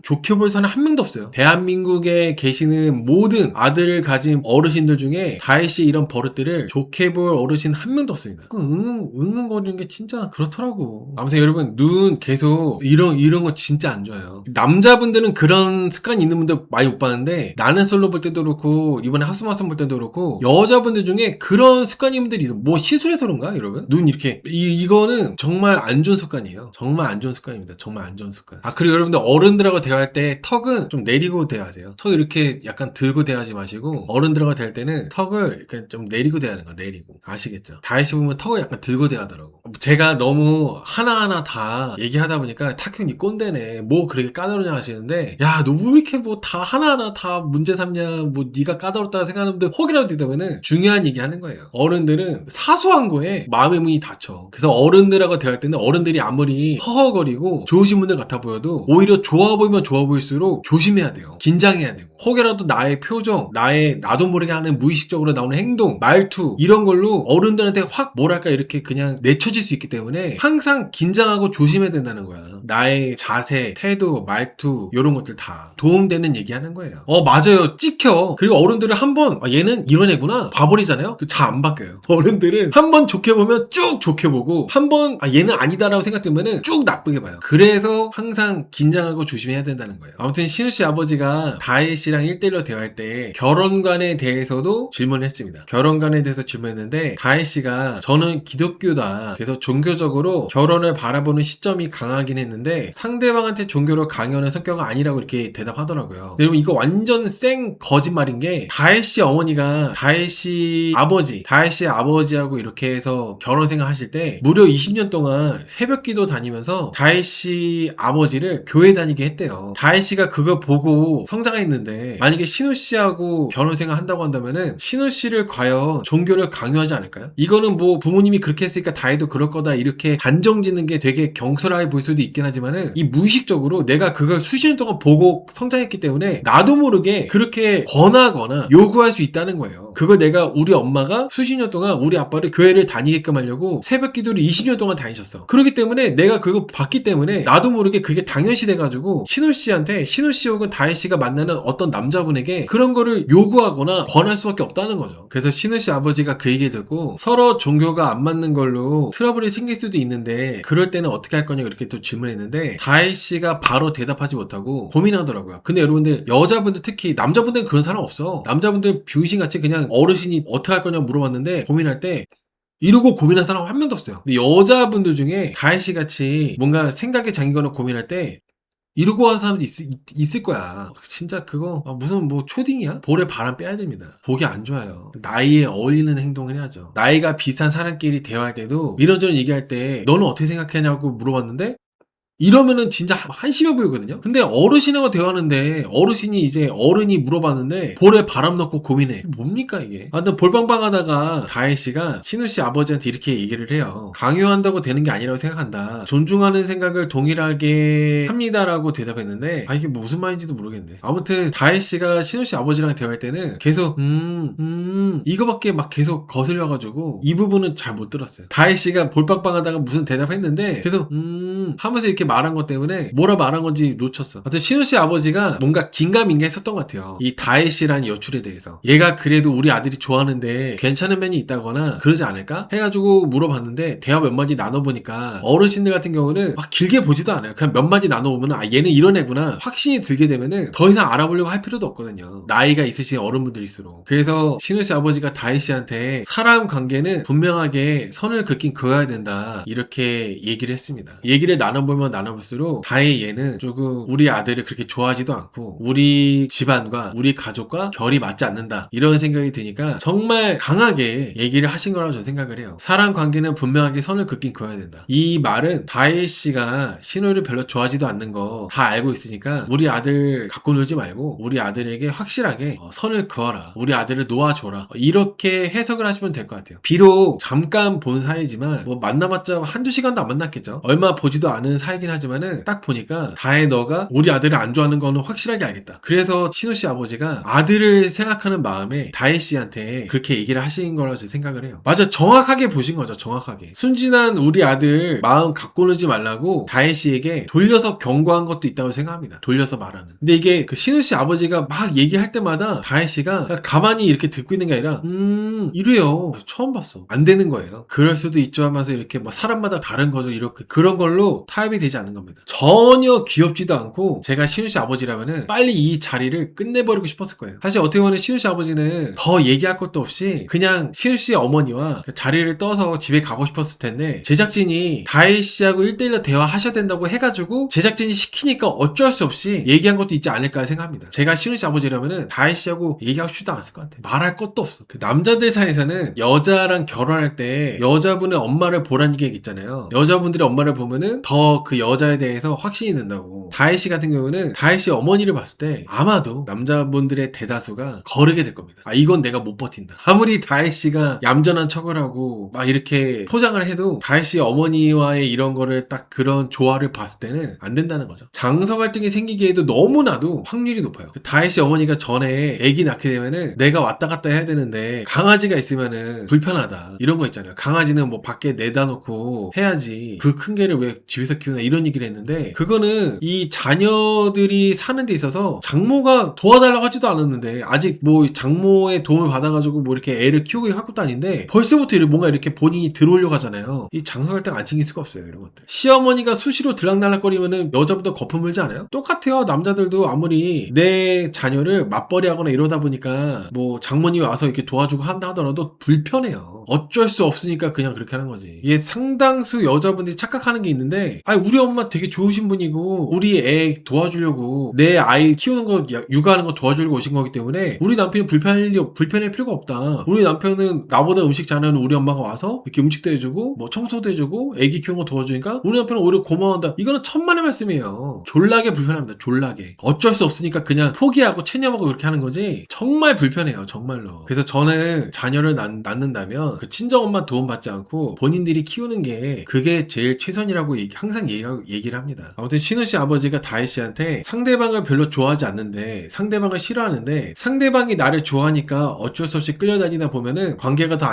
좋게 볼 사람 한 명도 없어요. 대한민국에 계시는 모든 아들을 가진 어르신들 중에 다혜 씨의 이런 버릇들을 좋게 볼 어르신 한 명도 없습니다. 응응거리는 게 진짜 그렇더라고. 아무튼 여러분 눈 눈 계속 이런 거 진짜 안 좋아요. 남자분들은 그런 습관이 있는 분들 많이 못 봤는데 나는 솔로 볼 때도 그렇고 이번에 하수마선 볼 때도 그렇고 여자분들 중에 그런 습관인 분들이 있어. 뭐 시술해서 그런가 여러분? 눈 이렇게 이거는 정말 안 좋은 습관이에요. 정말 안 좋은 습관입니다. 정말 안 좋은 습관. 아 그리고 여러분들 어른들하고 대화할 때 턱은 좀 내리고 대화하세요. 턱 이렇게 약간 들고 대화하지 마시고 어른들하고 대화할 때는 턱을 이렇게 좀 내리고 대화하는 거 내리고 아시겠죠? 다이씨 보면 턱을 약간 들고 대화하더라고. 제가 너무 하나하나 다 얘기하다 보니까 타큐니 꼰대네 뭐 그렇게 까다로냐 하시는데 야 너 왜 이렇게 뭐 다 하나하나 다 문제 삼냐 뭐 네가 까다롭다고 생각하는 분들 혹이라도 되다면은 중요한 얘기 하는 거예요. 어른들은 사소한 거에 마음의 문이 닫혀. 그래서 어른들하고 대화할 때는 어른들이 아무리 허허거리고 좋으신 분들 같아 보여도 오히려 좋아 보이면 좋아 보일수록 조심해야 돼요. 긴장해야 되고 혹여라도 나의 표정 나도 모르게 하는 무의식적으로 나오는 행동 말투 이런 걸로 어른들한테 확 뭐랄까 이렇게 그냥 내쳐질 수 있기 때문에 항상 긴장하고 조심해야 된다는 거야. 나의 자세 태도 말투 이런 것들 다 도움되는 얘기하는 거예요. 맞아요 찍혀. 그리고 어른들은 한번 얘는 이런 애구나 봐버리잖아요. 잘 안 바뀌어요. 어른들은 한번 좋게 보면 쭉 좋게 보고 한번 얘는 아니다라고 생각되면은 쭉 나쁘게 봐요. 그래서 항상 긴장하고 조심해야 된다는 거예요. 아무튼 신우씨 아버지가 다혜씨랑 1대1로 대화할 때 결혼관에 대해서도 질문을 했습니다. 결혼관에 대해서 질문했는데 다혜씨가 저는 기독교다. 그래서 종교적으로 결혼을 바라보는 시점이 강하긴 했는데 상대방한테 종교를 강요하는 성격은 아니라고 이렇게 대답하더라고요. 여러분 이거 완전 생 거짓말인 게 다혜씨 어머니가 다혜씨 아버지하고 이렇게 해서 결혼 생활하실 때 무려 20년 동안 새벽기도 다니면서 다혜씨 아버지를 교회 다니게 했대요. 다혜씨가 그거 보고 성장했는데 만약에 신우씨하고 결혼 생활 한다고 한다면은 신우씨를 과연 종교를 강요하지 않을까요? 이거는 뭐 부모님이 그렇게 했으니까 다혜도 그럴 거다 이렇게 단정 짓는 게 되게 경솔하게 보일 수도 있긴 하지만은 이 무의식적으로 내가 그걸 수십 년 동안 보고 성장했기 때문에 나도 모르게 그렇게 권하거나 요구할 수 있다는 거예요. 그걸 내가 우리 엄마가 수십 년 동안 우리 아빠를 교회를 다니게끔 하려고 새벽 기도를 20년 동안 다니셨어. 그렇기 때문에 내가 그거 봤기 때문에 나도 모르게 그게 당연시 돼가지고 신우씨 혹은 다혜씨가 만나는 어떤 남자분에게 그런 거를 요구하거나 권할 수밖에 없다는 거죠. 그래서 신우씨 아버지가 그 얘기를 듣고 서로 종교가 안 맞는 걸로 트러블이 생길 수도 있는데 그럴 때는 어떻게 할 거냐 이렇게 또 질문했는데 다혜씨가 바로 대답하지 못하고 고민하더라고요. 근데 여러분들 여자분들 특히 남자분들은 그런 사람 없어. 남자분들 병신같이 그냥 어르신이 어떻게 할 거냐고 물어봤는데 고민할 때 이러고 고민한 사람 한 명도 없어요. 근데 여자분들 중에 다혜씨 같이 뭔가 생각에 잠기거나 고민할 때 이러고 한 사람도 있을 거야. 진짜 그거 무슨 뭐 초딩이야? 볼에 바람 빼야 됩니다. 보기 안 좋아요. 나이에 어울리는 행동을 해야죠. 나이가 비슷한 사람끼리 대화할 때도 이런저런 얘기할 때 너는 어떻게 생각하냐고 물어봤는데 이러면은 진짜 한심해 보이거든요. 근데 어르신하고 대화하는데 어르신이 이제 어른이 물어봤는데 볼에 바람 넣고 고민해. 뭡니까 이게? 아무튼 볼빵빵하다가 다혜씨가 신우씨 아버지한테 이렇게 얘기를 해요. 강요한다고 되는 게 아니라고 생각한다. 존중하는 생각을 동일하게 합니다라고 대답했는데 이게 무슨 말인지도 모르겠네. 아무튼 다혜씨가 신우씨 아버지랑 대화할 때는 계속 이거밖에 막 계속 거슬려가지고 이 부분은 잘 못 들었어요. 다혜씨가 볼빵빵하다가 무슨 대답했는데 계속 하면서 이렇게 말한 것 때문에 뭐라 말한 건지 놓쳤어. 하여튼 신우씨 아버지가 뭔가 긴가민가 했었던 것 같아요. 이 다혜씨라는 여출에 대해서. 얘가 그래도 우리 아들이 좋아하는데 괜찮은 면이 있다거나 그러지 않을까? 해가지고 물어봤는데 대화 몇 마디 나눠보니까 어르신들 같은 경우는 막 길게 보지도 않아요. 그냥 몇 마디 나눠보면 얘는 이런 애구나 확신이 들게 되면은 더 이상 알아보려고 할 필요도 없거든요. 나이가 있으신 어른분들일수록. 그래서 신우씨 아버지가 다혜씨한테 사람 관계는 분명하게 선을 긋긴 그어야 된다 이렇게 얘기를 했습니다. 얘기를 나눠보면 나눠볼수록 다혜 얘는 조금 우리 아들을 그렇게 좋아하지도 않고 우리 집안과 우리 가족과 결이 맞지 않는다 이런 생각이 드니까 정말 강하게 얘기를 하신 거라고 저는 생각을 해요. 사람 관계는 분명하게 선을 긋긴 그어야 된다. 이 말은 다혜씨가 신우를 별로 좋아하지도 않는 거 다 알고 있으니까 우리 아들 갖고 놀지 말고 우리 아들에게 확실하게 선을 그어라. 우리 아들을 놓아줘라. 이렇게 해석을 하시면 될 것 같아요. 비록 잠깐 본 사이지만 뭐 만나봤자 한두 시간도 안 만났겠죠. 얼마 보지도 않은 사이긴 하지만은 딱 보니까 다혜 너가 우리 아들을 안 좋아하는 거는 확실하게 알겠다. 그래서 신우씨 아버지가 아들을 생각하는 마음에 다혜씨한테 그렇게 얘기를 하신 거라고 제 생각을 해요. 맞아, 정확하게 보신 거죠. 정확하게 순진한 우리 아들 마음 갖고 놀지 말라고 다혜씨에게 돌려서 경고한 것도 있다고 생각합니다. 돌려서 말하는. 근데 이게 그 신우씨 아버지가 막 얘기할 때마다 다혜씨가 가만히 이렇게 듣고 있는 게 아니라 이래요. 처음 봤어. 안 되는 거예요. 그럴 수도 있죠 하면서 이렇게 뭐 사람마다 다른 거죠. 이렇게 그런 걸로 타협이 되지 않는 겁니다. 전혀 귀엽지도 않고 제가 신우씨 아버지라면은 빨리 이 자리를 끝내버리고 싶었을 거예요. 사실 어떻게 보면 신우씨 아버지는 더 얘기할 것도 없이 그냥 신우씨 어머니와 그 자리를 떠서 집에 가고 싶었을 텐데 제작진이 다혜씨하고 1대1로 대화하셔야 된다고 해가지고 제작진이 시키니까 어쩔 수 없이 얘기한 것도 있지 않을까 생각합니다. 제가 신우씨 아버지라면은 다혜씨하고 얘기하고 싶지도 않았을 것 같아요. 말할 것도 없어. 그 남자들 사이에서는 여자랑 결혼할 때 여자분의 엄마를 보라는 얘기 있잖아요. 여자분들의 엄마를 보면은 더 그 여자에 대해서 확신이 든다고. 다혜씨 같은 경우는 다혜씨 어머니를 봤을 때 아마도 남자분들의 대다수가 거르게 될 겁니다. 아 이건 내가 못 버틴다. 아무리 다혜씨가 얌전한 척을 하고 막 이렇게 포장을 해도 다혜씨 어머니와의 이런 거를 딱 그런 조화를 봤을 때는 안 된다는 거죠. 장서 갈등이 생기기에도 너무나도 확률이 높아요. 그 다혜씨 어머니가 전에 아기 낳게 되면은 내가 왔다 갔다 해야 되는데 강아지가 있으면은 불편하다 이런 거 있잖아요. 강아지는 뭐 밖에 내다 놓고 해야지 그 큰 개를 왜 집에서 키우나 이런 얘기를 했는데 그거는 이 자녀들이 사는 데 있어서 장모가 도와달라고 하지도 않았는데 아직 뭐 장모의 도움을 받아가지고 뭐 이렇게 애를 키우고 할 것도 아닌데 벌써부터 뭔가 이렇게 본인이 들어오려고 하잖아요. 이 장서 갈등 안 생길 수가 없어요. 이런 것들. 시어머니가 수시로 들락날락거리면은 여자보다 거품 물지 않아요? 똑같아요. 남자들도 아무리 내 자녀를 맞벌이 하거나 이러다 보니까 뭐 장모님이 와서 이렇게 도와주고 한다 하더라도 불편해요. 어쩔 수 없으니까 그냥 그렇게 하는 거지. 이게 상당수 여자분들이 착각하는 게 있는데 아니 우리 엄마 되게 좋으신 분이고 우리 애 도와주려고 내 아이 키우는 거 육아하는 거 도와주려고 오신 거기 때문에 우리 남편이 불편할 필요가 없다. 우리 남편은 나보다 음식 잘하는 우리 엄마가 와서 이렇게 음식도 해주고 뭐 청소도 해주고 애기 키우는 거 도와주니까 우리 남편은 오히려 고마워한다. 이거는 천만의 말씀이에요. 졸라게 불편합니다. 졸라게. 어쩔 수 없으니까 그냥 포기하고 체념하고 그렇게 하는 거지 정말 불편해요. 정말로. 그래서 저는 자녀를 낳는다면 그 친정엄마 도움받지 않고 본인들이 키우는 게 그게 제일 최선이라고 항상 얘기를 합니다. 아무튼 신우씨 아버지가 다혜씨한테 상대방을 별로 좋아하지 않는데 상대방을 싫어하는데 상대방이 나를 좋아하니까 어쩔 수 없이 끌려다니다 보면은 관계가 더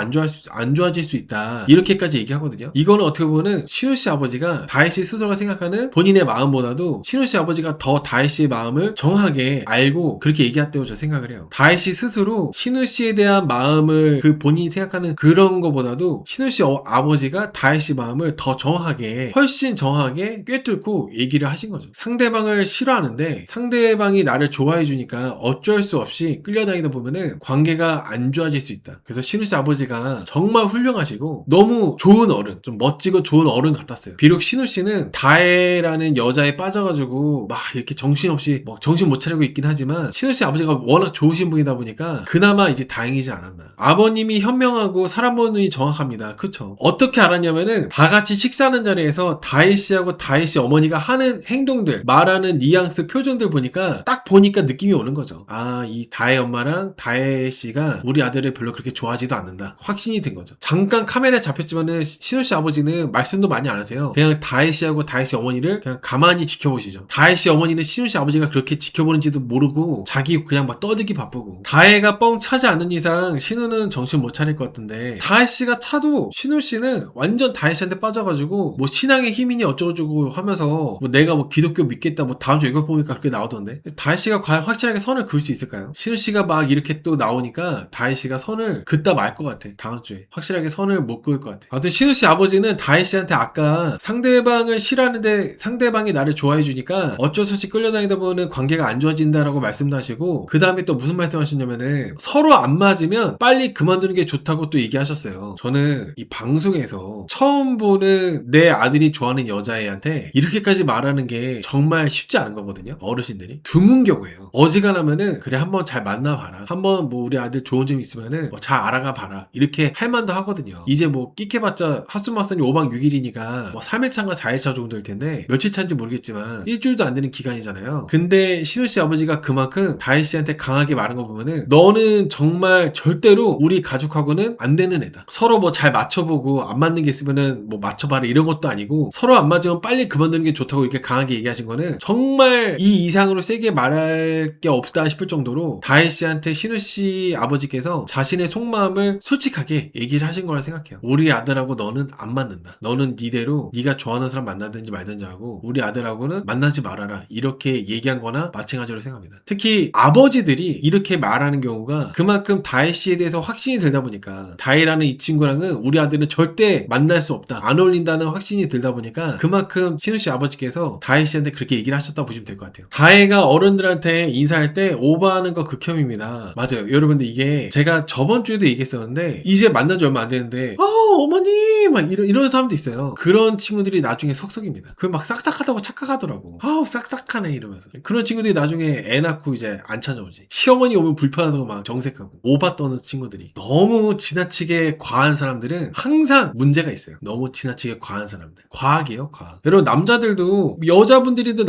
안 좋아질 수 있다. 이렇게까지 얘기하거든요. 이거는 어떻게 보면은 신우씨 아버지가 다혜씨 스스로가 생각하는 본인의 마음보다도 신우씨 아버지가 더 다혜씨의 마음을 정확하게 알고 그렇게 얘기했다고 저 생각을 해요. 다혜씨 스스로 신우씨에 대한 마음을 그 본인이 생각하는 그런 거보다도 신우씨 아버지가 다혜씨 마음을 더 정확하게 훨씬 정확하게 꿰뚫고 얘기를 하신 거죠. 상대방을 싫어하는데 상대방이 나를 좋아해 주니까 어쩔 수 없이 끌려다니다 보면은 관계가 안 좋아질 수 있다. 그래서 신우씨 아버지가 정말 훌륭하시고 너무 좋은 어른, 좀 멋지고 좋은 어른 같았어요. 비록 신우씨는 다혜라는 여자에 빠져가지고 막 이렇게 정신없이 뭐 정신 못 차리고 있긴 하지만 신우씨 아버지가 워낙 좋으신 분이다 보니까 그나마 이제 다행이지 않았나. 아버님이 현명하고 사람 보는 눈이 정확합니다. 그쵸? 어떻게 알았냐면은 다 같이 식사하는 자리에서 다혜씨하고 다혜씨 어머니가 하는 행동들, 말하는 뉘앙스, 표정들 보니까 딱 보니까 느낌이 오는 거죠. 아, 이 다혜 엄마랑 다혜씨가 우리 아들을 별로 그렇게 좋아하지도 않는다. 확신이 든 거죠. 잠깐 카메라에 잡혔지만은 신우씨 아버지는 말씀도 많이 안 하세요. 그냥 다혜씨하고 다혜씨 어머니를 그냥 가만히 지켜보시죠. 다혜씨 어머니는 신우씨 아버지가 그렇게 지켜보는지도 모르고 자기 그냥 막 떠들기 바쁘고 다혜가 뻥 차지 않는 이상 신우는 정신 못 차릴 것 같은데 다혜씨가 차도 신우씨는 완전 다혜씨한테 빠져가지고 뭐 신앙의 힘이니 어쩌고저쩌고 하면서 뭐 내가 뭐 기독교 믿겠다 뭐 다음 주 이거 보니까 그렇게 나오던데 다혜씨가 과연 확실하게 선을 그을 수 있을까요? 신우씨가 막 이렇게 또 나오니까 다혜씨가 선을 긋다 말 것 같아. 다음 주에 확실하게 선을 못 그을 것 같아. 아무튼 신우씨 아버지는 다혜씨한테 아까 상대방을 싫어하는데 상대방이 나를 좋아해 주니까 어쩔 수 없이 끌려다니다 보면 관계가 안 좋아진다라고 말씀도 하시고 그 다음에 또 무슨 말씀 하셨냐면은 서로 안 맞으면 빨리 그만두는 게 좋다고 또 얘기하셨어요. 저는 이 방송에서 처음 보는 내 아들이 좋아하는 여자애한테 이렇게까지 말하는 게 정말 쉽지 않은 거거든요. 어르신들이 드문 경우예요. 어지간하면은 그래 한번 잘 만나봐라. 한번 뭐 우리 아들 좋은 점 있으면은 뭐 잘 알아가 봐라. 이렇게 할 만도 하거든요. 이제 뭐 끼케봤자 하순마선이 5박 6일이니까 뭐 3일차인가 4일차 정도일 텐데 며칠 차인지 모르겠지만 일주일도 안 되는 기간이잖아요. 근데 신우씨 아버지가 그만큼 다혜씨한테 강하게 말한 거 보면은 너는 정말 절대로 우리 가족하고는 안 되는 애다. 서로 뭐 잘 맞춰보고 안 맞는 게 있으면은 뭐 맞춰봐라 이런 것도 아니고 서로 안 맞으면 빨리 그만두는 게 좋다고 이렇게 강하게 얘기하신 거는 정말 이 이상으로 세게 말할 게 없다 싶을 정도로 다혜씨한테 신우씨 아버지께서 자신의 속마음을 솔직하게 얘기를 하신 거라 생각해요. 우리 아들하고 너는 안 맞는다. 너는 니대로 네가 좋아하는 사람 만나든지 말든지 하고 우리 아들하고는 만나지 말아라. 이렇게 얘기한 거나 마찬가지로 생각합니다. 특히 아버지들이 이렇게 말하는 경우가 그만큼 다혜씨에 대해서 확신이 들다 보니까 다혜라는 이 친구랑은 우리 아들은 절대 만날 수 없다. 안 어울린다는 확신이 들다 보니까 그만큼 그만큼 신우 씨 아버지께서 다혜 씨한테 그렇게 얘기를 하셨다고 보시면 될 것 같아요. 다혜가 어른들한테 인사할 때 오버하는 거 극혐입니다. 맞아요. 여러분들 이게 제가 저번 주에도 얘기했었는데 이제 만난 지 얼마 안 되는데 어머니 막 이런 사람도 있어요. 그런 친구들이 나중에 속썩입니다. 그 막 싹싹하다고 착각하더라고. 싹싹하네 이러면서. 그런 친구들이 나중에 애 낳고 이제 안 찾아오지. 시어머니 오면 불편하다고 막 정색하고 오바 떠는 친구들이. 너무 지나치게 과한 사람들은 항상 문제가 있어요. 너무 지나치게 과한 사람들. 과학이에요, 과학. 여러분 남자들도 여자분들이든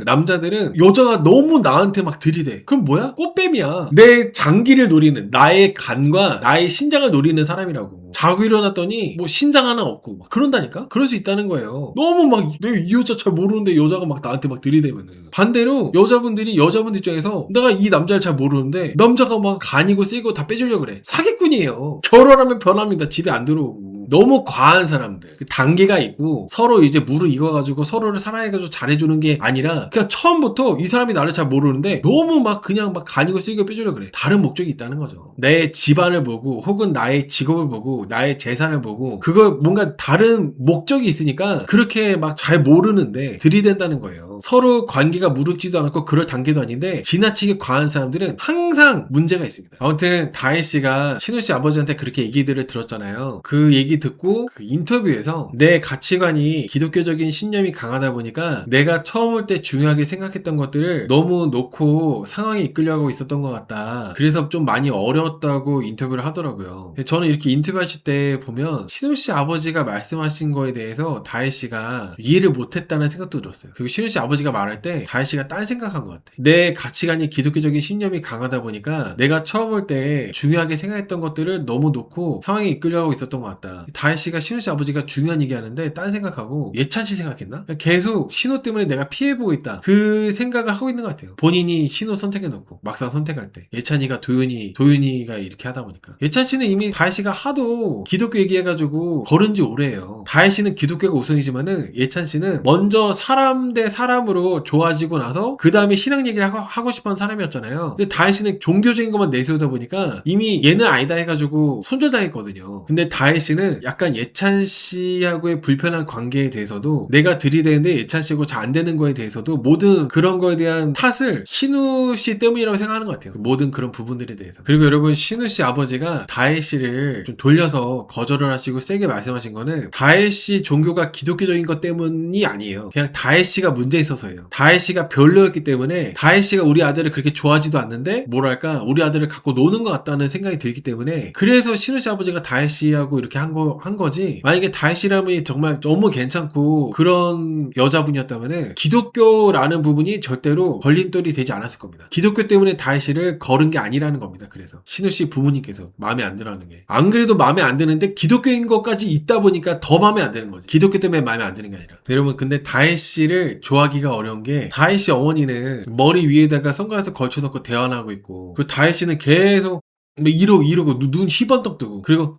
남자들은 여자가 너무 나한테 막 들이대. 그럼 뭐야? 꽃뱀이야. 내 장기를 노리는, 나의 간과 나의 신장을 노리는 사람이라고. 자고 일어났더니 뭐 신장 하나 없고 막 그런다니까? 그럴 수 있다는 거예요. 너무 막 내가 이 여자 잘 모르는데 여자가 막 나한테 막 들이대면은. 반대로 여자분들 입장에서 내가 이 남자를 잘 모르는데 남자가 막 간이고 쓰고 다 빼주려고 그래. 사기꾼이에요. 결혼하면 변합니다. 집에 안 들어오고. 너무 과한 사람들. 단계가 있고 서로 이제 물을 익어가지고 서로를 사랑해가지고 잘해주는 게 아니라 그냥 처음부터 이 사람이 나를 잘 모르는데 너무 막 그냥 막 간이고 쓰고 빼주려고 그래. 다른 목적이 있다는 거죠. 내 집안을 보고 혹은 나의 직업을 보고 나의 재산을 보고 그걸 뭔가 다른 목적이 있으니까 그렇게 막 잘 모르는데 들이댄다는 거예요. 서로 관계가 무르익지도 않았고 그럴 단계도 아닌데 지나치게 과한 사람들은 항상 문제가 있습니다. 아무튼 다혜 씨가 신우 씨 아버지한테 그렇게 얘기들을 들었잖아요. 그 얘기 듣고 그 인터뷰에서 내 가치관이 기독교적인 신념이 강하다 보니까 내가 처음 올 때 중요하게 생각했던 것들을 너무 놓고 상황에 이끌려고 있었던 것 같다. 그래서 좀 많이 어려웠다고 인터뷰를 하더라고요. 저는 이렇게 인터뷰하실 때 보면 신우 씨 아버지가 말씀하신 거에 대해서 다혜 씨가 이해를 못했다는 생각도 들었어요. 그리고 신우 씨 아버지가 말할 때 다혜 씨가 딴 생각한 것 같아. 내 가치관이 기독교적인 신념이 강하다 보니까 내가 처음 올 때 중요하게 생각했던 것들을 너무 놓고 상황에 이끌려고 있었던 것 같다. 다혜 씨가 신우 씨 아버지가 중요한 얘기 하는데 딴 생각하고 예찬 씨 생각했나? 계속 신우 때문에 내가 피해보고 있다. 그 생각을 하고 있는 것 같아요. 본인이 신우 선택해놓고 막상 선택할 때 예찬이가 도윤이가 이렇게 하다 보니까 예찬 씨는 이미 다혜 씨가 하도 기독교 얘기해가지고 걸은 지 오래예요. 다혜 씨는 기독교가 우선이지만은 예찬 씨는 먼저 사람 대 사람으로 좋아지고 나서 그 다음에 신앙 얘기를 하고 싶어하는 사람이었잖아요. 근데 다혜 씨는 종교적인 것만 내세우다 보니까 이미 얘는 아니다 해가지고 손절당했거든요. 근데 다혜 씨는 약간 예찬 씨하고의 불편한 관계에 대해서도 내가 들이대는데 예찬 씨하고 잘 안 되는 거에 대해서도 모든 그런 거에 대한 탓을 신우 씨 때문이라고 생각하는 것 같아요. 모든 그런 부분들에 대해서. 그리고 여러분 신우 씨 아버지가 다혜 씨를 좀 돌려서 거절을 하시고 세게 말씀하신 거는 다혜 씨 종교가 기독교적인 것 때문이 아니에요. 그냥 다혜 씨가 문제 있어서예요. 다혜 씨가 별로였기 때문에 다혜 씨가 우리 아들을 그렇게 좋아하지도 않는데 뭐랄까 우리 아들을 갖고 노는 것 같다는 생각이 들기 때문에 그래서 신우 씨 아버지가 다혜 씨하고 이렇게 한 거지. 만약에 다혜 씨라면 정말 너무 괜찮고 그런 여자분이었다면은 기독교라는 부분이 절대로 걸림돌이 되지 않았을 겁니다. 기독교 때문에 다혜 씨를 걸은 게 아니라는 겁니다. 그래서 신우 씨 부모님께서 마음에 안 들어하는 게 안 그래도 마음에 안 드는데 기독교인 것까지 있다 보니까 더 마음에 안 드는 거지. 기독교 때문에 마음에 안 드는 게 아니라. 여러분 근데 다혜 씨를 좋아하기가 어려운 게 다혜 씨 어머니는 머리 위에다가 선글라스 걸쳐놓고 대화하고 있고 그 다혜 씨는 계속 이러고 눈 희번떡 뜨고 그리고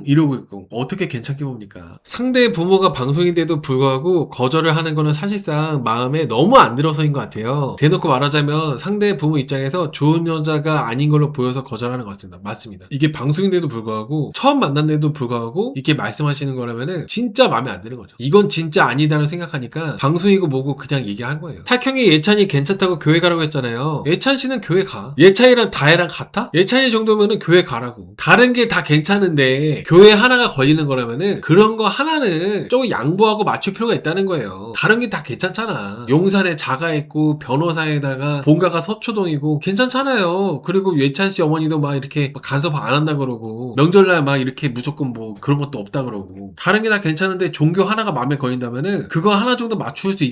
이러고 있고 어떻게 괜찮게 봅니까? 상대 부모가 방송인데도 불구하고 거절을 하는 거는 사실상 마음에 너무 안 들어서인 것 같아요. 대놓고 말하자면 상대 부모 입장에서 좋은 여자가 아닌 걸로 보여서 거절하는 것 같습니다. 맞습니다. 이게 방송인데도 불구하고 처음 만난데도 불구하고 이렇게 말씀하시는 거라면은 진짜 마음에 안 드는 거죠. 이건 진짜 아니다라고 생각하니까 방송이고 뭐고 그냥 얘기한 거예요. 탁형이 예찬이 괜찮다고 교회 가라고 했잖아요. 예찬 씨는 교회 가. 예찬이랑 다혜랑 같아? 예찬이 정도면은 교회 가라고. 다른 게 다 괜찮은데 교회 하나가 걸리는 거라면은 그런 거 하나는 조금 양보하고 맞출 필요가 있다는 거예요. 다른 게 다 괜찮잖아. 용산에 자가 있고 변호사에다가 본가가 서초동이고 괜찮잖아요. 그리고 예찬 씨 어머니도 막 이렇게 막 간섭 안 한다 그러고 명절날 막 이렇게 무조건 뭐 그런 것도 없다 그러고 다른 게 다 괜찮은데 종교 하나가 마음에 걸린다면은 그거 하나 정도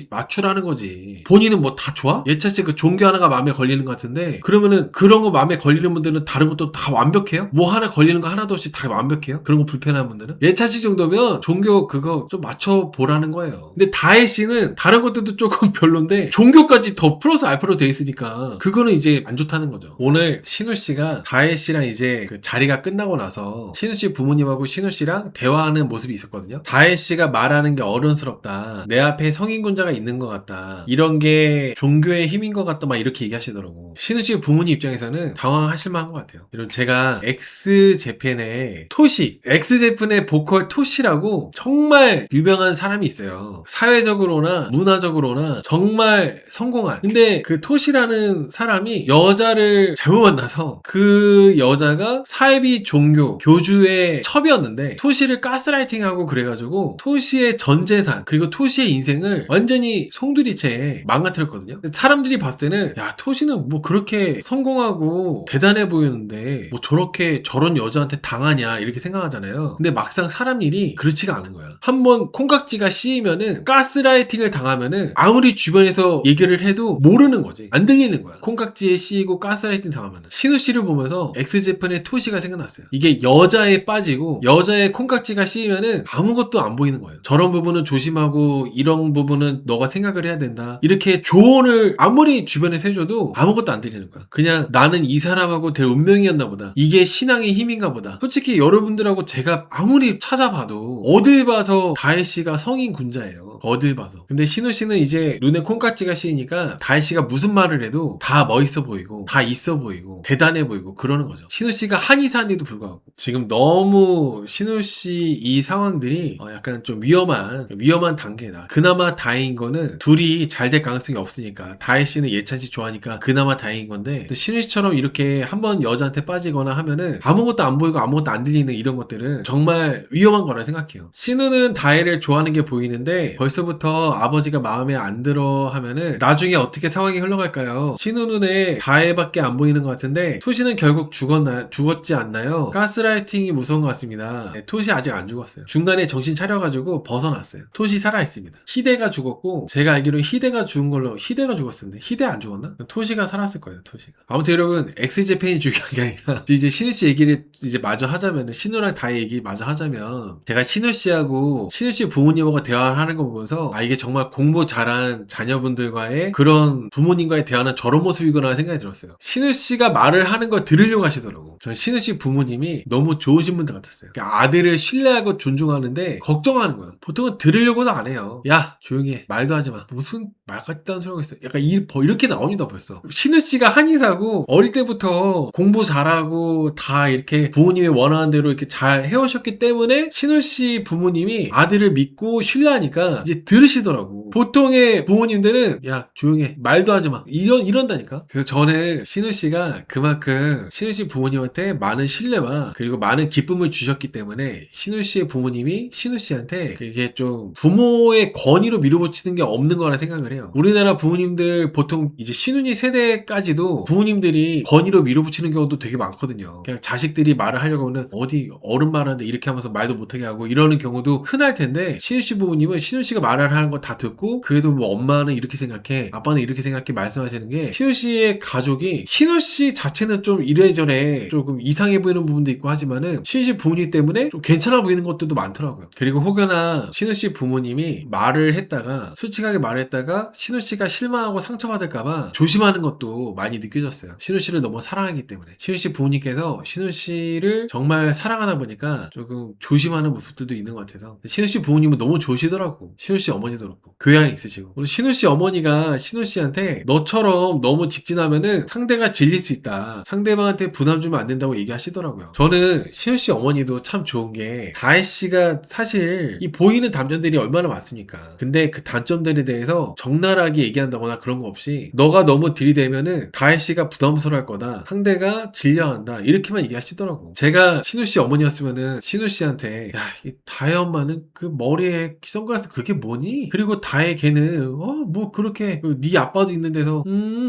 맞추라는 거지. 본인은 뭐 다 좋아? 예찬 씨 그 종교 하나가 마음에 걸리는 것 같은데 그러면은 그런 거 마음에 걸리는 분들은 다른 것도 다 완벽해요? 뭐 하나 걸리는 거 하나도 없이 다 완벽해요? 그런 거 불편한 분들은? 예찬 씨 정도면 종교 그거 좀 맞춰보라는 거예요. 근데 다혜 씨는 다른 것들도 조금 별론데 종교까지 더 플러스 알파로 돼 있으니까 그거는 이제 안 좋다는 거죠. 오늘 신우 씨가 다혜 씨랑 이제 그 자리가 끝나고 나서 신우 씨 부모님하고 신우 씨랑 대화하는 모습이 있었거든요. 다혜 씨가 말하는 게 어른스럽다. 내 앞에 성인군자가 있는 것 같다. 이런 게 종교의 힘인 것 같다. 막 이렇게 얘기하시더라고. 신우 씨 부모님 입장에서는 당황하실 만한 것 같아요. 이런 제가 엑스제팬의 토시, 엑스제팬의 보컬 토시라고 정말 유명한 사람이 있어요. 사회적으로나 문화적으로나 정말 성공한. 근데 그 토시라는 사람이 여자를 잘못 만나서 그 여자가 사이비 종교 교주의 첩이었는데 토시를 가스라이팅하고 그래가지고 토시의 전 재산 그리고 토시의 인생을 완전히 송두리째 망가뜨렸거든요. 사람들이 봤을 때는 야 토시는 뭐 그렇게 성공하고 대단해 보이는데 뭐 저렇게 저런 여자한테 당하냐 이렇게 생각하잖아요. 근데 막상 사람 일이 그렇지가 않은 거야. 한번 콩깍지가 씌이면은 가스라이팅을 당하면은 아무리 주변에서 얘기를 해도 모르는 거지. 안 들리는 거야. 콩깍지에 씌이고 가스라이팅 당하면은. 신우 씨를 보면서 엑스제팬의 토시가 생각났어요. 이게 여자에 빠지고 여자의 콩깍지가 씌이면은 아무것도 안 보이는 거예요. 저런 부분은 조심하고 이런 부분은 너가 생각을 해야 된다. 이렇게 조언을 아무리 주변에서 해줘도 아무것도 안 들리는 거야. 그냥 나는 이 사람하고 될 운명이었나 보다. 이게 신앙의 힘인가 보다. 솔직히 여러분들하고 제가 아무리 찾아봐도 어딜 봐서 다혜 씨가 성인 군자예요. 어딜 봐서. 근데 신우 씨는 이제 눈에 콩깍지가 씌이니까 다혜 씨가 무슨 말을 해도 다 멋있어 보이고 다 있어 보이고 대단해 보이고 그러는 거죠. 신우 씨가 한의사인데도 불구하고 지금 너무 신우 씨 이 상황들이 약간 좀 위험한 단계다. 그나마 다행인 거는 둘이 잘 될 가능성이 없으니까 다혜 씨는 예찬 씨 좋아하니까 그나마 다행인 건데 또 신우 씨처럼 이렇게 한번 여자한테 빠지거나 하면은 아무것도 안 보이고 아무것도 안 들리는 이런 것들은 정말 위험한 거라 생각해요. 신우는 다혜를 좋아하는 게 보이는데 벌써부터 아버지가 마음에 안 들어 하면은 나중에 어떻게 상황이 흘러갈까요? 신우 눈에 다혜밖에 안 보이는 것 같은데 토시는 결국 죽었지 않나요? 가스라이팅이 무서운 것 같습니다. 네, 토시 아직 안 죽었어요. 중간에 정신 차려가지고 벗어났어요. 토시 살아있습니다. 희대가 죽었고 제가 알기로 희대가 죽은 걸로 희대가 죽었었는데 희대 안 죽었나? 토시가 살았을 거예요. 토시가. 아무튼 여러분 엑스제팬이 중요한 게 아니라 이제 신우 씨 얘기를 이제 마저 하자면은 신우랑 다혜 얘기 마저 하자면 제가 신우 씨하고 신우 씨 부모님하고 대화를 하는 거 보면서 아 이게 정말 공부 잘한 자녀분들과의 그런 부모님과의 대화는 저런 모습이구나 생각이 들었어요. 신우 씨가 말을 하는 걸 들으려고 하시더라고. 전 신우 씨 부모님이 너무 좋으신 분들 같았어요. 그러니까 아들을 신뢰하고 존중하는데 걱정하는 거야. 보통은 들으려고도 안 해요. 야 조용히 해. 말도 하지 마. 무슨 말 같다는 소리가 있어. 약간 이렇게 나옵니다 벌써. 신우 씨가 한의사고 어릴 때부터 공부 잘하고 다 이렇게 부모님이 원하는 대로 이렇게 잘 해오셨기 때문에 신우 씨 부모님이 아들을 믿고 신뢰하니까 이제 들으시더라고. 보통의 부모님들은 야 조용히 해. 말도 하지 마. 이런다니까. 그래서 저는 신우 씨가 그만큼 신우 씨 부모님한테 많은 신뢰와 그리고 많은 기쁨을 주셨기 때문에 신우 씨의 부모님이 신우 씨한테 이게 좀 부모의 권위로 밀어붙이는 게 없는 거라 생각을 해요. 우리나라 부모님들 보통 이제 신우이 세대까지도 부모님들이 권위로 밀어붙이는 경우도 되게 많거든요. 그냥 자식들이 말을 하려고 하면 어디 어른 말하는데 이렇게 하면서 말도 못하게 하고 이러는 경우도 흔할 텐데 신우 씨 부모님은 신우 씨가 말을 하는 거 다 듣고 그래도 뭐 엄마는 이렇게 생각해 아빠는 이렇게 생각해 말씀하시는 게 신우 씨의 가족이 신우 씨 자체는 좀 이래저래 조금 이상해 보이는 부분도 있고 하지만은 신우 씨 부모님 때문에 좀 괜찮아 보이는 것들도 많더라고요. 그리고 혹여나 신우 씨 부모님이 말을 했다가 솔직하게 말을 했다가 신우 씨가 실망하고 상처받을까봐 조심하는 것도 많이 느껴졌어요. 신우 씨를 너무 사랑하기 때문에 신우 씨 부모님께서 신우 씨를 정말 사랑하다 보니까 조금 조심하는 모습들도 있는 것 같아서 신우 씨 부모님은 너무 좋으시더라고. 신우 씨 어머니도 그렇고 교양이 있으시고 우리 신우 씨 어머니가 신우 씨한테 너처럼 너무 직진하면은 상대가 질릴 수 있다. 상대방한테 부담 주면 안 된다고 얘기하시더라고요. 저는 신우 씨 어머니도 참 좋은 게 다혜 씨가 사실 이 보이는 단점들이 얼마나 많습니까? 근데 그 단점들에 대해서 적나라하게 얘기한다거나 그런 거 없이 너가 너무 들이대면은 다혜 씨가 부담스러워할 거다. 상대가 질려한다. 이렇게만 얘기하시더라고. 제가 신우 씨 어머니였으면은 신우 씨한테 야, 이 다혜 엄마는 그 머리에 선글라스 그게 뭐니? 그리고 다혜 걔는 뭐 그렇게 네 아빠도 있는 데서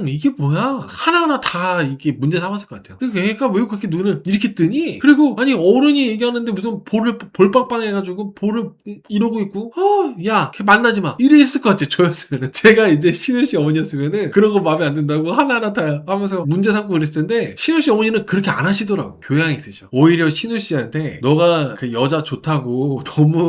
이게 뭐야? 하나하나 다 이게 문제 삼았을 것 같아요. 그 애가 왜 그렇게 눈을 이렇게 뜨니? 그리고 아니 어른이 얘기하는데 무슨 볼빵빵 해가지고 볼을 이러고 있고 야 걔 만나지 마 이랬을 것 같아요. 저였으면은 제가 이제 신우 씨 어머니였으면은 그런 거 마음에 안 든다고 하나하나 다 하면서 문제 삼고 그랬을 텐데 신우 씨 어머니는 그렇게 안 하시더라고. 교양이 있으셔. 오히려 신우 씨한테 너가 그 여자 좋다고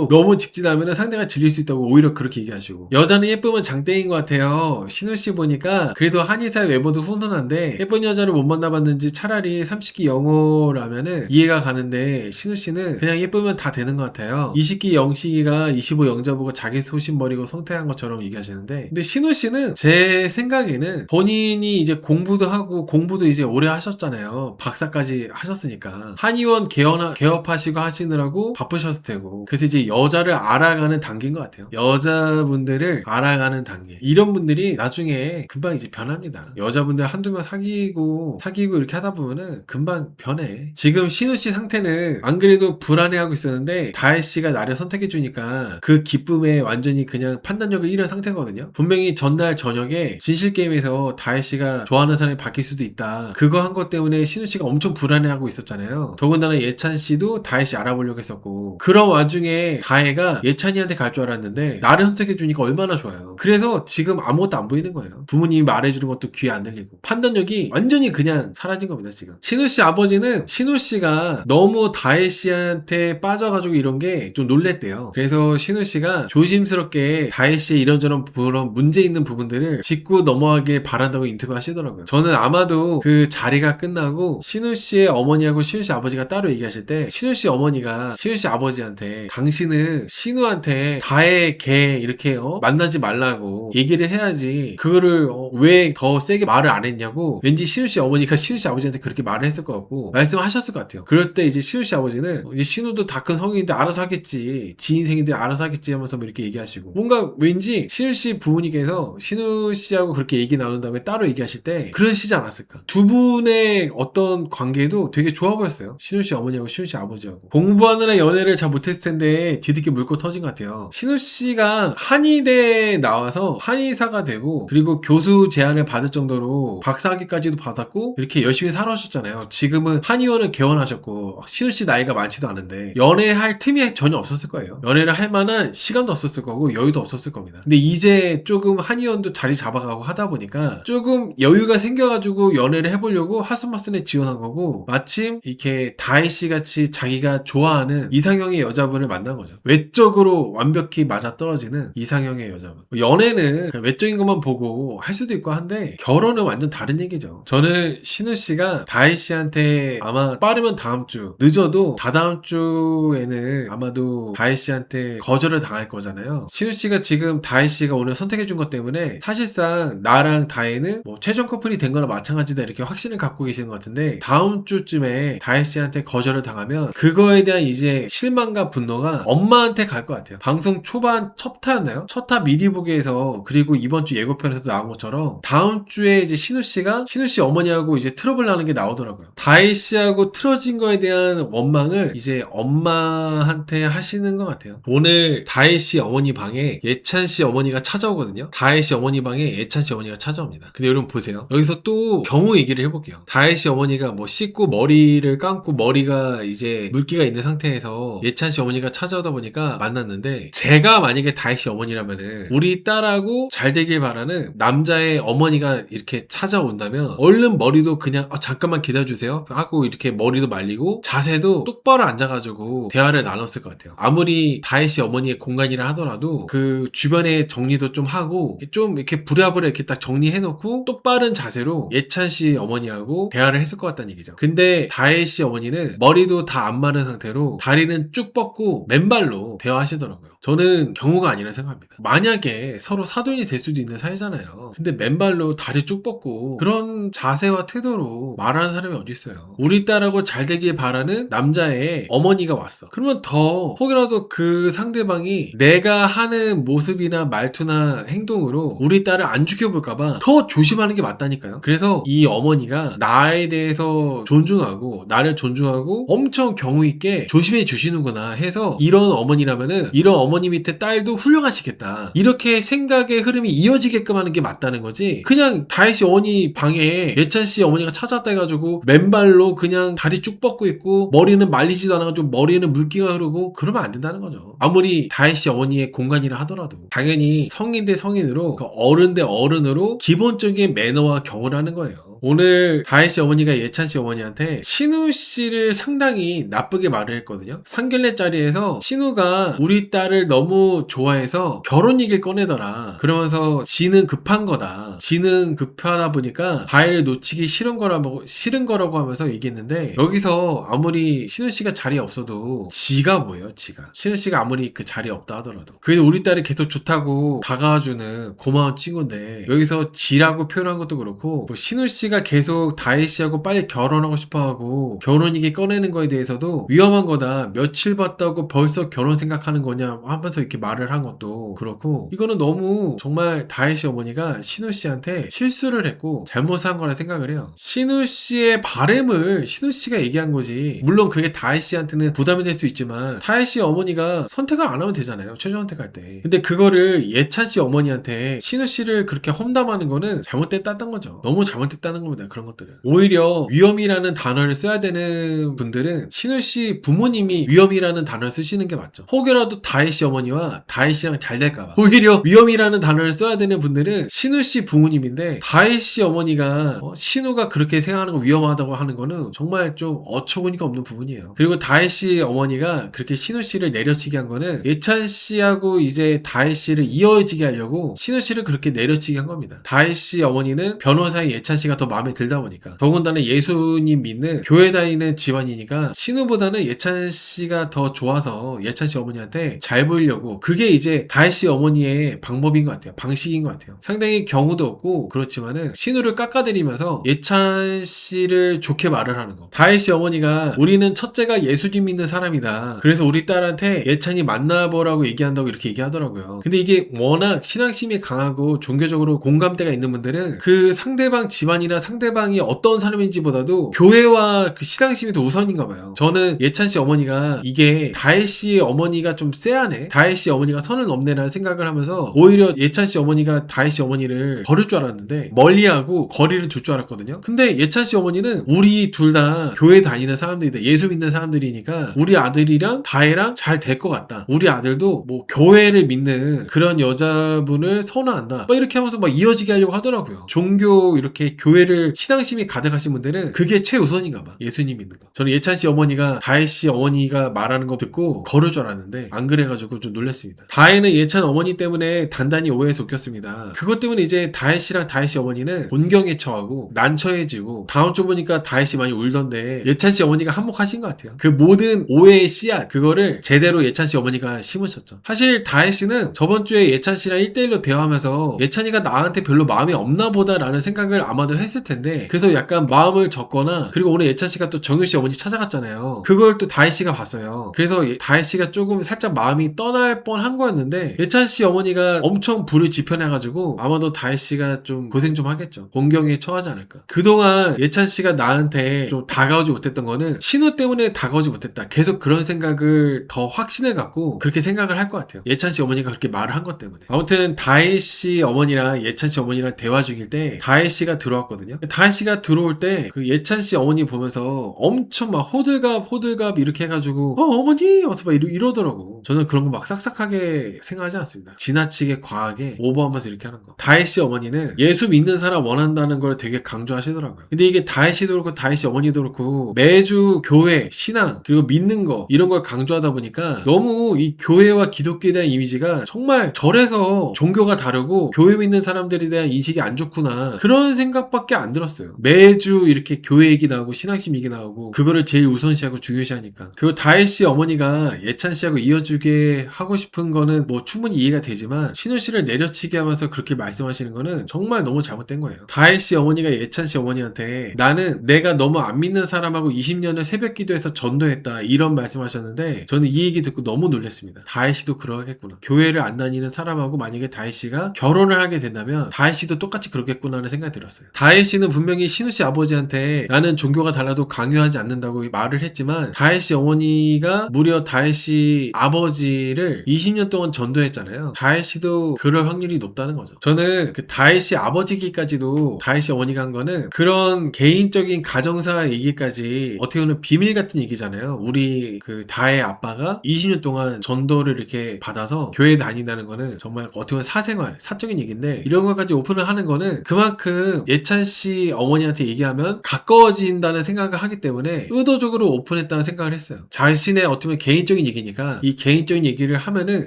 너무 직진하면은 상대가 질릴 수 있다고 오히려 그렇게 얘기하시고, 여자는 예쁘면 장땡인 것 같아요. 신우씨 보니까 그래도 한의사의 외모도 훈훈한데 예쁜 여자를 못 만나봤는지 차라리 30기 영호라면은 이해가 가는데, 신우씨는 그냥 예쁘면 다 되는 것 같아요. 20기 영식이가 25 영자보고 자기 소신 버리고 성태한 것처럼 얘기하시는데, 근데 신우씨는 제 생각에는 본인이 이제 공부도 하고, 공부도 이제 오래 하셨잖아요. 박사까지 하셨으니까 한의원 개업하시고 하시느라고 바쁘셨을 테고, 그래서 이제 여자를 알아가는 단계인 것 같아요. 여자분들을 알아가는 단계. 이런 분들이 나중에 금방 이제 변합니다. 여자분들 한두 명 사귀고 이렇게 하다 보면은 금방 변해. 지금 신우씨 상태는 안 그래도 불안해하고 있었는데 다혜씨가 나를 선택해주니까 그 기쁨에 완전히 그냥 판단력을 잃은 상태거든요. 분명히 전날 저녁에 진실게임에서 다혜씨가 좋아하는 사람이 바뀔 수도 있다, 그거 한 것 때문에 신우씨가 엄청 불안해하고 있었잖아요. 더군다나 예찬씨도 다혜씨 알아보려고 했었고, 그런 와중에 다혜가 예찬이한테 갈 줄 알았는데 나를 선택해주니까 얼마나 좋아요. 그래서 지금 아무것도 안 보이는 거예요. 부모님이 말해주는 것도 귀에 안 들리고, 판단력이 완전히 그냥 사라진 겁니다. 지금 신우씨 아버지는 신우씨가 너무 다혜씨한테 빠져가지고 이런 게 좀 놀랬대요. 그래서 신우씨가 조심스럽게 다혜씨의 이런저런 그런 문제 있는 부분들을 짚고 넘어가길 바란다고 인터뷰 하시더라고요. 저는 아마도 그 자리가 끝나고 신우씨의 어머니하고 신우씨 아버지가 따로 얘기하실 때 신우씨 어머니가 신우씨 아버지한테 당신은 신우한테 다혜 걔 이렇게 만나지 말라고 얘기를 해야지 그거를 왜 더 세게 말을 안 했냐고, 왠지 신우씨 어머니가 신우씨 아버지한테 그렇게 말을 했을 것 같고 말씀하셨을 것 같아요. 그럴 때 이제 신우씨 아버지는 이제 신우도 다 큰 성인인데 알아서 하겠지, 지 인생인데 알아서 하겠지 하면서 뭐 이렇게 얘기하시고, 뭔가 왠지 신우씨 부모님께서 신우씨하고 그렇게 얘기 나눈 다음에 따로 얘기하실 때 그러시지 않았을까. 두 분의 어떤 관계도 되게 좋아 보였어요. 신우씨 어머니하고 신우씨 아버지하고 공부하느라 연애를 잘 못했을 텐데 뒤늦게 물고 터진 것 같아요. 신우씨가 한의대에 나와서 한의사가 되고, 그리고 교수 제안을 받을 정도로 박사학위까지도 받았고 이렇게 열심히 살아오셨잖아요. 지금은 한의원을 개원하셨고, 신우씨 나이가 많지도 않은데 연애할 틈이 전혀 없었을 거예요. 연애를 할 만한 시간도 없었을 거고 여유도 없었을 겁니다. 근데 이제 조금 한의원도 자리 잡아가고 하다 보니까 조금 여유가 생겨가지고 연애를 해보려고 하스마스에 지원한 거고, 마침 이렇게 다혜씨 같이 자기가 좋아하는 이상형의 여자분을 만난 거죠. 외적으로 완벽히 맞아떨어지는 이상형의 여자분. 연애는 외적인 것만 보고 할 수도 있고 한데 결혼은 완전 다른 얘기죠. 저는 신우씨가 다혜씨한테 아마 빠르면 다음 주, 늦어도 다다음 주에는 아마도 다혜씨한테 거절을 당할 거잖아요. 신우씨가 지금 다혜씨가 오늘 선택해준 것 때문에 사실상 나랑 다혜는 뭐 최종 커플이 된 거나 마찬가지다 이렇게 확신을 갖고 계시는 것 같은데, 다음 주쯤에 다혜씨한테 거절을 당하면 그거에 대한 이제 실망과 분노가 엄마한테 갈 것 같아요. 방송 초반 첫 타였나요? 첫 타 미리 보기에서, 그리고 이번 주 예고편에서 나온 것처럼 다음 주에 이제 신우씨가 신우씨 어머니하고 이제 트러블 나는 게 나오더라고요. 다혜씨하고 틀어진 거에 대한 원망을 이제 엄마한테 하시는 것 같아요. 오늘 다혜씨 어머니 방에 예찬씨 어머니가 찾아오거든요. 다혜씨 어머니 방에 예찬씨 어머니가 찾아옵니다. 근데 여러분 보세요. 여기서 또 경우 얘기를 해볼게요. 다혜씨 어머니가 뭐 씻고 머리를 감고 머리가 이제 물기가 있는 상태에서 예찬씨 어머니가 찾아오다 보니까 만났는데, 제가 만약에 다혜씨 어머니라면은 우리 딸하고 잘 되길 바라는 남자의 어머니가 이렇게 찾아온다면 얼른 머리도 그냥 잠깐만 기다려주세요 하고 이렇게 머리도 말리고 자세도 똑바로 앉아가지고 대화를 나눴을 것 같아요. 아무리 다혜씨 어머니의 공간이라 하더라도 그 주변에 정리도 좀 하고 좀 이렇게 부랴부랴 이렇게 딱 정리해놓고 똑바른 자세로 예찬씨 어머니하고 대화를 했을 것 같다는 얘기죠. 근데 다혜씨 어머니는 머리도 다 안 마른 상태로 다리는 쭉 뻗고 맨발로 대화하시더라고요. 저는 경우가 아니라 생각합니다. 만약에 서로 사돈이 될 수도 있는 사이잖아요. 근데 맨발로 다리 쭉 뻗고 그런 자세와 태도로 말하는 사람이 어디 있어요. 우리 딸하고 잘 되길 바라는 남자의 어머니가 왔어. 그러면 더 혹이라도 그 상대방이 내가 하는 모습이나 말투나 행동으로 우리 딸을 안 죽여볼까봐 더 조심하는 게 맞다니까요. 그래서 이 어머니가 나에 대해서 존중하고 나를 존중하고 엄청 경우 있게 조심해 주시는구나 해서, 이런 어머니라면은 이런 어머니 밑에 딸도 훌륭하시겠다, 이렇게 생각의 흐름이 이어지게끔 하는 게 맞다는 거지. 그냥 다혜씨 어머니 방에 예찬씨 어머니가 찾아왔다 해가지고 맨발로 그냥 다리 쭉 뻗고 있고 머리는 말리지도 않아가지고 머리에는 물기가 흐르고 그러면 안 된다는 거죠. 아무리 다혜씨 어머니의 공간이라 하더라도 당연히 성인 대 성인으로, 그 어른 대 어른으로 기본적인 매너와 경을 하는 거예요. 오늘 다혜씨 어머니가 예찬씨 어머니한테 신우씨를 상당히 나쁘게 말을 했거든요. 상견례 자리에서 신우가 우리 딸을 너무 좋아해서 결혼 얘기를 꺼내더라. 그러면서 지는 급한 거다. 지는 급하다 보니까 다혜를 놓치기 싫은 거라고 하면서 얘기했는데, 여기서 아무리 신우씨가 자리에 없어도 지가 뭐예요, 지가. 신우씨가 아무리 그 자리에 없다 하더라도 그래도 우리 딸이 계속 좋다고 다가와주는 고마운 친구인데, 여기서 지라고 표현한 것도 그렇고, 뭐 신우씨가 계속 다혜씨하고 빨리 결혼하고 싶어하고 결혼 얘기 꺼내는 거에 대해서도 위험한 거다, 며칠 봤다고 벌써 결혼 생각하는 거냐 하면서 이렇게 말을 한 것도 그렇고, 이거는 너무 정말 다혜씨 어머니가 신우씨한테 실수를 했고 잘못한 거라 생각을 해요. 신우씨의 바램을 신우씨가 얘기한 거지, 물론 그게 다혜씨한테는 부담이 될 수 있지만 다혜씨 어머니가 선택을 안 하면 되잖아요, 최종 선택할 때. 근데 그거를 예찬씨 어머니한테 신우씨를 그렇게 험담하는 거는 잘못됐다는 거죠. 너무 잘못됐다는 겁니다. 그런 것들은 오히려 위험이라는 단어를 써야 되는 분들은 신우씨 부모님이 위험이라는 단어를 쓰시는 게 맞죠. 혹여라도 다혜씨 어머니와 다혜씨랑 잘 될까봐. 오히려 위험이라는 단어를 써야 되는 분들은 신우씨 부모님인데, 다혜씨 어머니가 신우가 그렇게 생각하는 거 위험하다고 하는 거는 정말 좀 어처구니가 없는 부분이에요. 그리고 다혜씨 어머니가 그렇게 신우씨를 내려치게 한 거는 예찬씨하고 이제 다혜씨를 이어지게 하려고 신우씨를 그렇게 내려치게 한 겁니다. 다혜씨 어머니는 변호사인 예찬씨가 더 마음에 들다 보니까, 더군다나 예수님 믿는 교회 다니는 집안이니까 신우보다는 예찬씨가 더 좋아서 예찬씨 어머니한테 잘 보이려고, 그게 이제 다혜씨 어머니의 방법인 것 같아요. 방식인 것 같아요. 상당히 경우도 없고 그렇지만은 신우를 깎아내리면서 예찬씨를 좋게 말을 하는 거. 다혜씨 어머니가 우리는 첫째가 예수님 믿는 사람이다, 그래서 우리 딸한테 예찬이 만나보라고 얘기한다고 이렇게 얘기하더라고요. 근데 이게 워낙 신앙심이 강하고 종교적으로 공감대가 있는 분들은 그 상대방 집안이나 상대방이 어떤 사람인지 보다도 교회와 그 신앙심이 더 우선인가 봐요. 저는 예찬씨 어머니가 이게 다혜씨 어머니가 좀 쎄하네, 다혜씨 어머니가 선을 넘네라는 생각을 하면서 오히려 예찬씨 어머니가 다혜씨 어머니를 버릴 줄 알았는데 멀리하고 거리를 둘 줄 알았거든요. 근데 예찬씨 어머니는 우리 둘 다 교회 다니는 사람들이다, 예수 믿는 사람들이니까 우리 아들이랑 다혜랑 잘 될 것 같다, 우리 아들도 뭐 교회를 믿는 그런 여자분을 선호한다, 막 이렇게 하면서 막 이어지게 하려고 하더라고요. 종교 이렇게 교회를 신앙심이 가득하신 분들은 그게 최우선인가 봐, 예수님 믿는 거. 저는 예찬씨 어머니가 다혜씨 어머니가 말하는 거 듣고 걸을 줄 알았는데 안 그래가지고 좀 놀랐습니다. 다혜는 예찬 어머니 때문에 단단히 오해에서 웃겼습니다. 그것 때문에 이제 다혜씨랑 다혜씨 어머니는 곤경에 처하고 난처해지고, 다음 주 보니까 다혜씨 많이 울던데 예찬씨 어머니가 한몫하신 것 같아요. 그 모든 오해의 씨앗, 그거를 제대로 예찬씨 어머니가 심으셨죠. 사실 다혜씨는 저번 주에 예찬씨랑 1대1로 대화하면서 예찬이가 나한테 별로 마음이 없나 보다라는 생각을 아마도 했을 텐데, 그래서 약간 마음을 접거나, 그리고 오늘 예찬씨가 또 정유씨 어머니 찾아갔잖아요. 그걸 또 다혜씨가 봤어요. 그래서 다혜씨가 조금 살짝 마음이 떠날 뻔한 거였는데 예찬씨 어머니가 엄청 불을 지펴내가지고 아마도 다혜씨가 좀 고생 좀 하겠죠. 곤경에 처하지 않을까. 그동안 예찬씨가 나한테 좀 다가오지 못했던 거는 신우 때문에 다가오지 못했다, 계속 그런 생각을 더 확신을 갖고 그렇게 생각을 할 것 같아요. 예찬씨 어머니가 그렇게 말을 한 것 때문에. 아무튼 다혜씨 어머니랑 예찬씨 어머니랑 대화 중일 때 다혜씨가 들어왔거든요. 다혜씨가 들어올 때 그 예찬씨 어머니 보면서 엄청 막 호들갑 이렇게 해가지고 어머니 어서 막 이러더라고. 저는 그런 거 막 싹싹하게 생각하지 않습니다. 지나치게 과하게 오버하면서 이렇게 하는 거. 다혜씨 어머니는 예수 믿는 사람 원한다는 걸 되게 강조하시더라고요. 근데 이게 다혜씨도 그렇고 다혜씨 어머니도 그렇고 매주 교회, 신앙, 그리고 믿는 거 이런 걸 강조하다 보니까 너무 이 교회와 기독교에 대한 이미지가 정말 절에서 종교가 다르고 교회 믿는 사람들에 대한 인식이 안 좋구나, 그런 생각밖에 안 들었어요. 매주 이렇게 교회 얘기 나오고 신앙심 얘기 나오고 그거를 제일 우선시하고 중요시하니까. 그리고 다혜씨 어머니가 예찬씨하고 이어주게 하고 싶은 거는 뭐 충분히 이해가 되지만 신우씨를 내려치게 하면서 그렇게 말씀하시는 거는 정말 너무 잘못된 거예요. 다혜씨 어머니가 예찬씨 어머니한테 나는 내가 너무 안 믿는 사람하고 20년을 새벽 기도해서 전도했다, 이런 말씀하셨는데 저는 이 얘기 듣고 너무 놀랐습니다. 다혜씨도 그러겠구나. 교회를 안 다니는 사람하고 만약에 다혜씨가 결혼을 하게 된다면 다혜씨도 똑같이 그러겠구나 하는 생각이 들었어요. 다혜씨는 분명히 신우씨 아버지한테 나는 종교가 달라도 강요하지 않는다고 말을 했지만 다혜씨 어머니가 무려 다혜씨 아버지를 20년 동안 전도했잖아요. 다혜씨도 그럴 확률이 높다는 거죠. 저는 그 다혜씨 아버지기까지도 다혜씨 어머니가 한 거는 그런 개인적인 가정사 얘기까지 어떻게 보면 비밀 같은 얘기잖아요. 우리 그 다혜 아빠가 20년 동안 전도를 이렇게 받아서 교회 다닌다는 거는 정말 어떻게 보면 사생활, 사적인 얘기인데 이런 것까지 오픈을 하는 거는 그만큼 예찬 씨 어머니한테 얘기하면 가까워진다는 생각을 하기 때문에 의도적으로 오픈했다는 생각을 했어요. 자신의 어떻게 보면 개인적인 얘기니까 이 개인적인 얘기를 하면은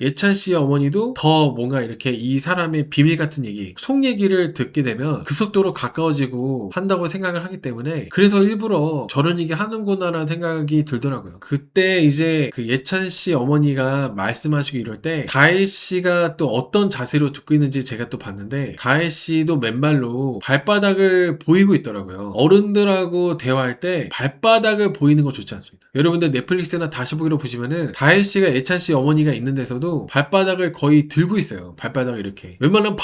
예찬 씨 어머니도 더 뭔가 이렇게 이 사람의 비밀 같은 얘기, 속 얘기를 듣게 되면 그 속도로 가까워지고 한다고 생각을 하기 때문에 그래서 일부러 저런 얘기 하는구나라는 생각이 들더라고요. 그때 이제 그 예찬 씨 어머니가 말씀하시고 이럴 때 다혜 씨가 또 어떤 자세로 듣고 있는지 제가 또 봤는데 다혜 씨도 맨발로 발바닥을 보이고 있더라고요. 어른들하고 대화할 때 발바닥을 보이는 거 좋지 않습니다. 여러분들 넷플릭스나 다시 보기로 보시면은 다혜 씨가 예찬 씨 어머니가 있는 데서도 발바닥을 거의 들고 있어요. 발바닥을 이렇게. 웬만하면